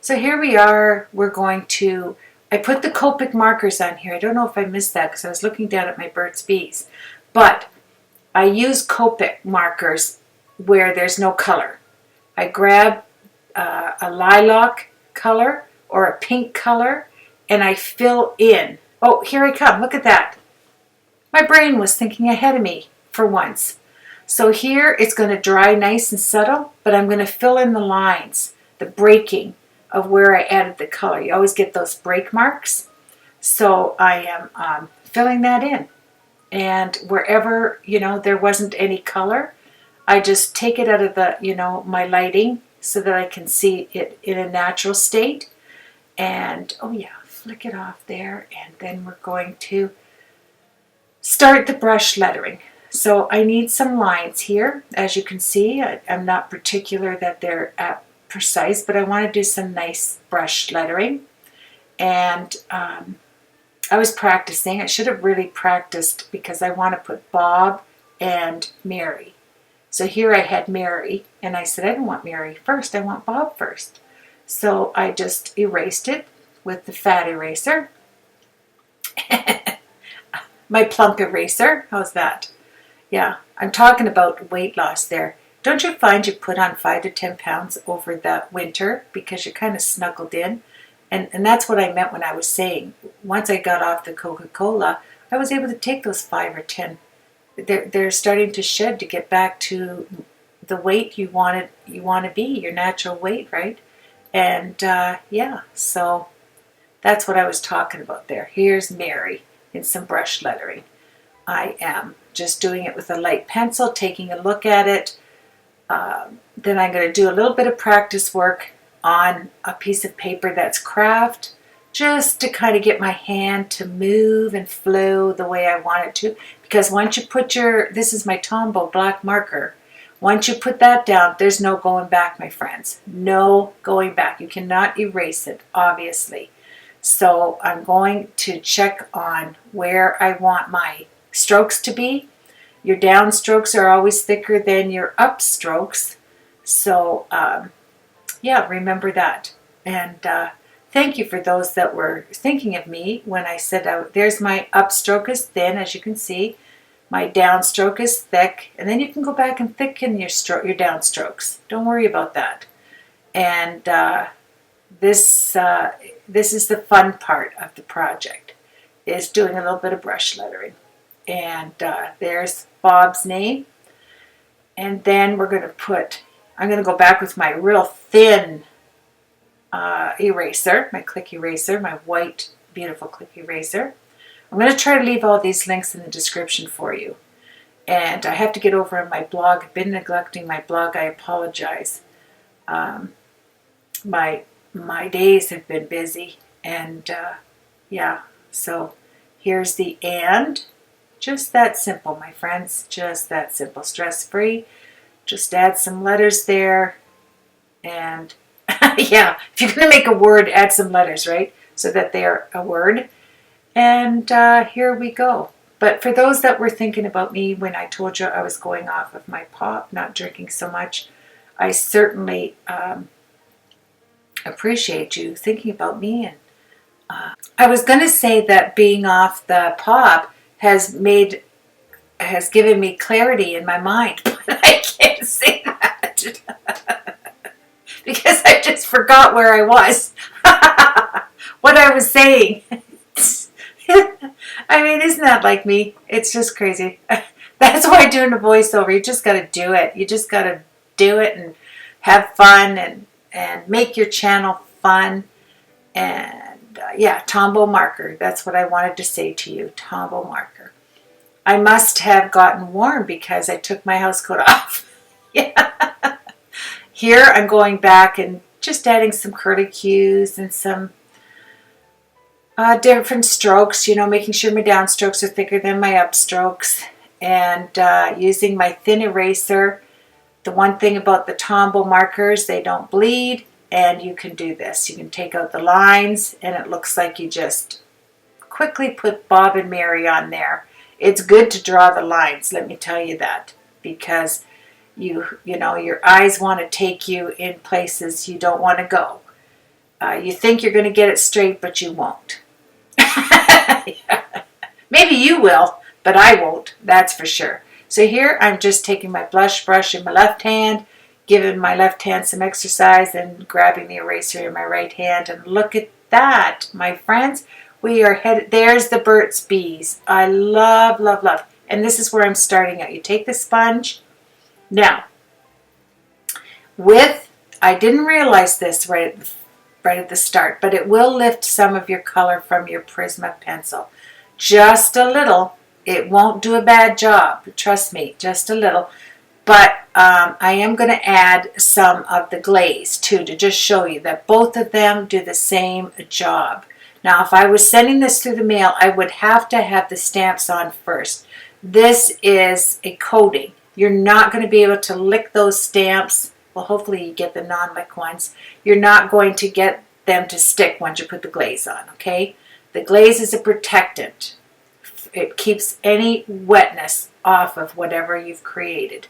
So here we are. We're going to, I put the Copic markers on here. I don't know if I missed that because I was looking down at my Burt's Bees. But I use Copic markers where there's no color. I grab a lilac color or a pink color, and I fill in. Oh, here I come. Look at that. My brain was thinking ahead of me for once. So here it's going to dry nice and subtle, but I'm going to fill in the lines, the breaking of where I added the color. You always get those break marks. So I am filling that in. And wherever, there wasn't any color, I just take it out of the, my lighting so that I can see it in a natural state. And, oh yeah, flick it off there. And then we're going to start the brush lettering. So I need some lines here. As you can see, I'm not particular that they're precise, but I want to do some nice brush lettering. And I was practicing. I should have really practiced because I want to put Bob and Mary. So here I had Mary, and I said I don't want Mary first, I want Bob first. So I just erased it with the fat eraser. My plump eraser. How's that? Yeah, I'm talking about weight loss there. Don't you find you put on 5 to 10 pounds over the winter because you're kind of snuggled in? And that's what I meant when I was saying, once I got off the Coca-Cola, I was able to take those 5 or 10. They're starting to shed to get back to the weight you want to be, your natural weight, right? And yeah, so that's what I was talking about there. Here's Mary in some brush lettering. I am just doing it with a light pencil, taking a look at it. Then I'm going to do a little bit of practice work on a piece of paper that's craft, just to kind of get my hand to move and flow the way I want it to. Because once you put this is my Tombow black marker, once you put that down, there's no going back, my friends. No going back. You cannot erase it, obviously. So I'm going to check on where I want my strokes to be. Your down strokes are always thicker than your up strokes. So, yeah, remember that. And thank you for those that were thinking of me when I said, there's my upstroke is thin, as you can see. My downstroke is thick. And then you can go back and thicken your downstrokes. Don't worry about that. And this is the fun part of the project, is doing a little bit of brush lettering. And there's Bob's name. And then I'm going to go back with my real thin eraser, my click eraser, my white, beautiful click eraser. I'm going to try to leave all these links in the description for you. And I have to get over on my blog. I've been neglecting my blog. I apologize. My days have been busy. And yeah, so here's the and. Just that simple, my friends. Just that simple. Stress-free. Just add some letters there. And yeah, if you're going to make a word, add some letters, right? So that they're a word. And here we go. But for those that were thinking about me when I told you I was going off of my pop, not drinking so much, I certainly appreciate you thinking about me I was going to say that being off the pop has given me clarity in my mind, but I can't say that because I just forgot where I was, what I was saying. I mean, isn't that like me? It's just crazy. That's why doing a voiceover, you just got to do it. You just got to do it and have fun and make your channel fun. And yeah, Tombow marker. That's what I wanted to say to you, Tombow marker. I must have gotten warm because I took my house coat off. Yeah. Here I'm going back and just adding some curlicues and some different strokes, you know, making sure my downstrokes are thicker than my upstrokes, and using my thin eraser. The one thing about the Tombow markers, they don't bleed, and you can do this. You can take out the lines, and it looks like you just quickly put Bob and Mary on there. It's good to draw the lines, let me tell you that, because you know, your eyes want to take you in places you don't want to go. You think you're going to get it straight, but you won't. Maybe you will, but I won't, that's for sure. So here I'm just taking my blush brush in my left hand, giving my left hand some exercise, and grabbing the eraser in my right hand. And look at that, my friends. We are headed, there's the Burt's Bees. I love, love, love. And this is where I'm starting out. You take the sponge. Now, I didn't realize this right at the start, but it will lift some of your color from your Prisma pencil. Just a little. It won't do a bad job. Trust me, just a little. But I am going to add some of the glaze too, to just show you that both of them do the same job. Now, if I was sending this through the mail, I would have to have the stamps on first. This is a coating. You're not going to be able to lick those stamps. Well, hopefully you get the non-lick ones. You're not going to get them to stick once you put the glaze on, okay? The glaze is a protectant. It keeps any wetness off of whatever you've created.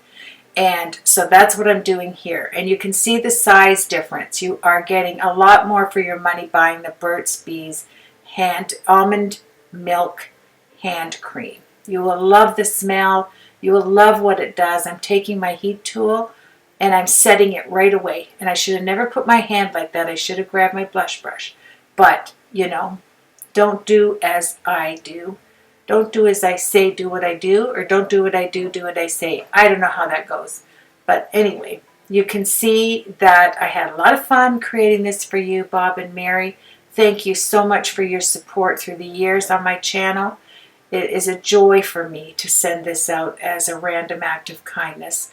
And so that's what I'm doing here. And you can see the size difference. You are getting a lot more for your money buying the Burt's Bees almond milk hand cream. You will love the smell. You will love what it does. I'm taking my heat tool and I'm setting it right away. And I should have never put my hand like that. I should have grabbed my blush brush. But, you know, don't do as I do. Don't do as I say, do what I do, or don't do what I do what I say. I don't know how that goes. But anyway, you can see that I had a lot of fun creating this for you, Bob and Mary. Thank you so much for your support through the years on my channel. It is a joy for me to send this out as a random act of kindness.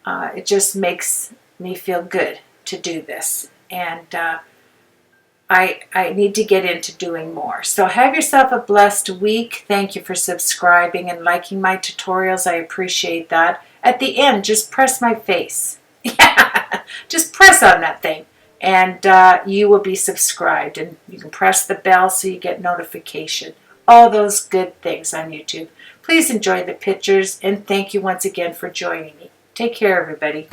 It just makes me feel good to do this. And I need to get into doing more. So have yourself a blessed week. Thank you for subscribing and liking my tutorials. I appreciate that. At the end, just press my face. Yeah, just press on that thing. And you will be subscribed. And you can press the bell so you get notification. All those good things on YouTube. Please enjoy the pictures. And thank you once again for joining me. Take care, everybody.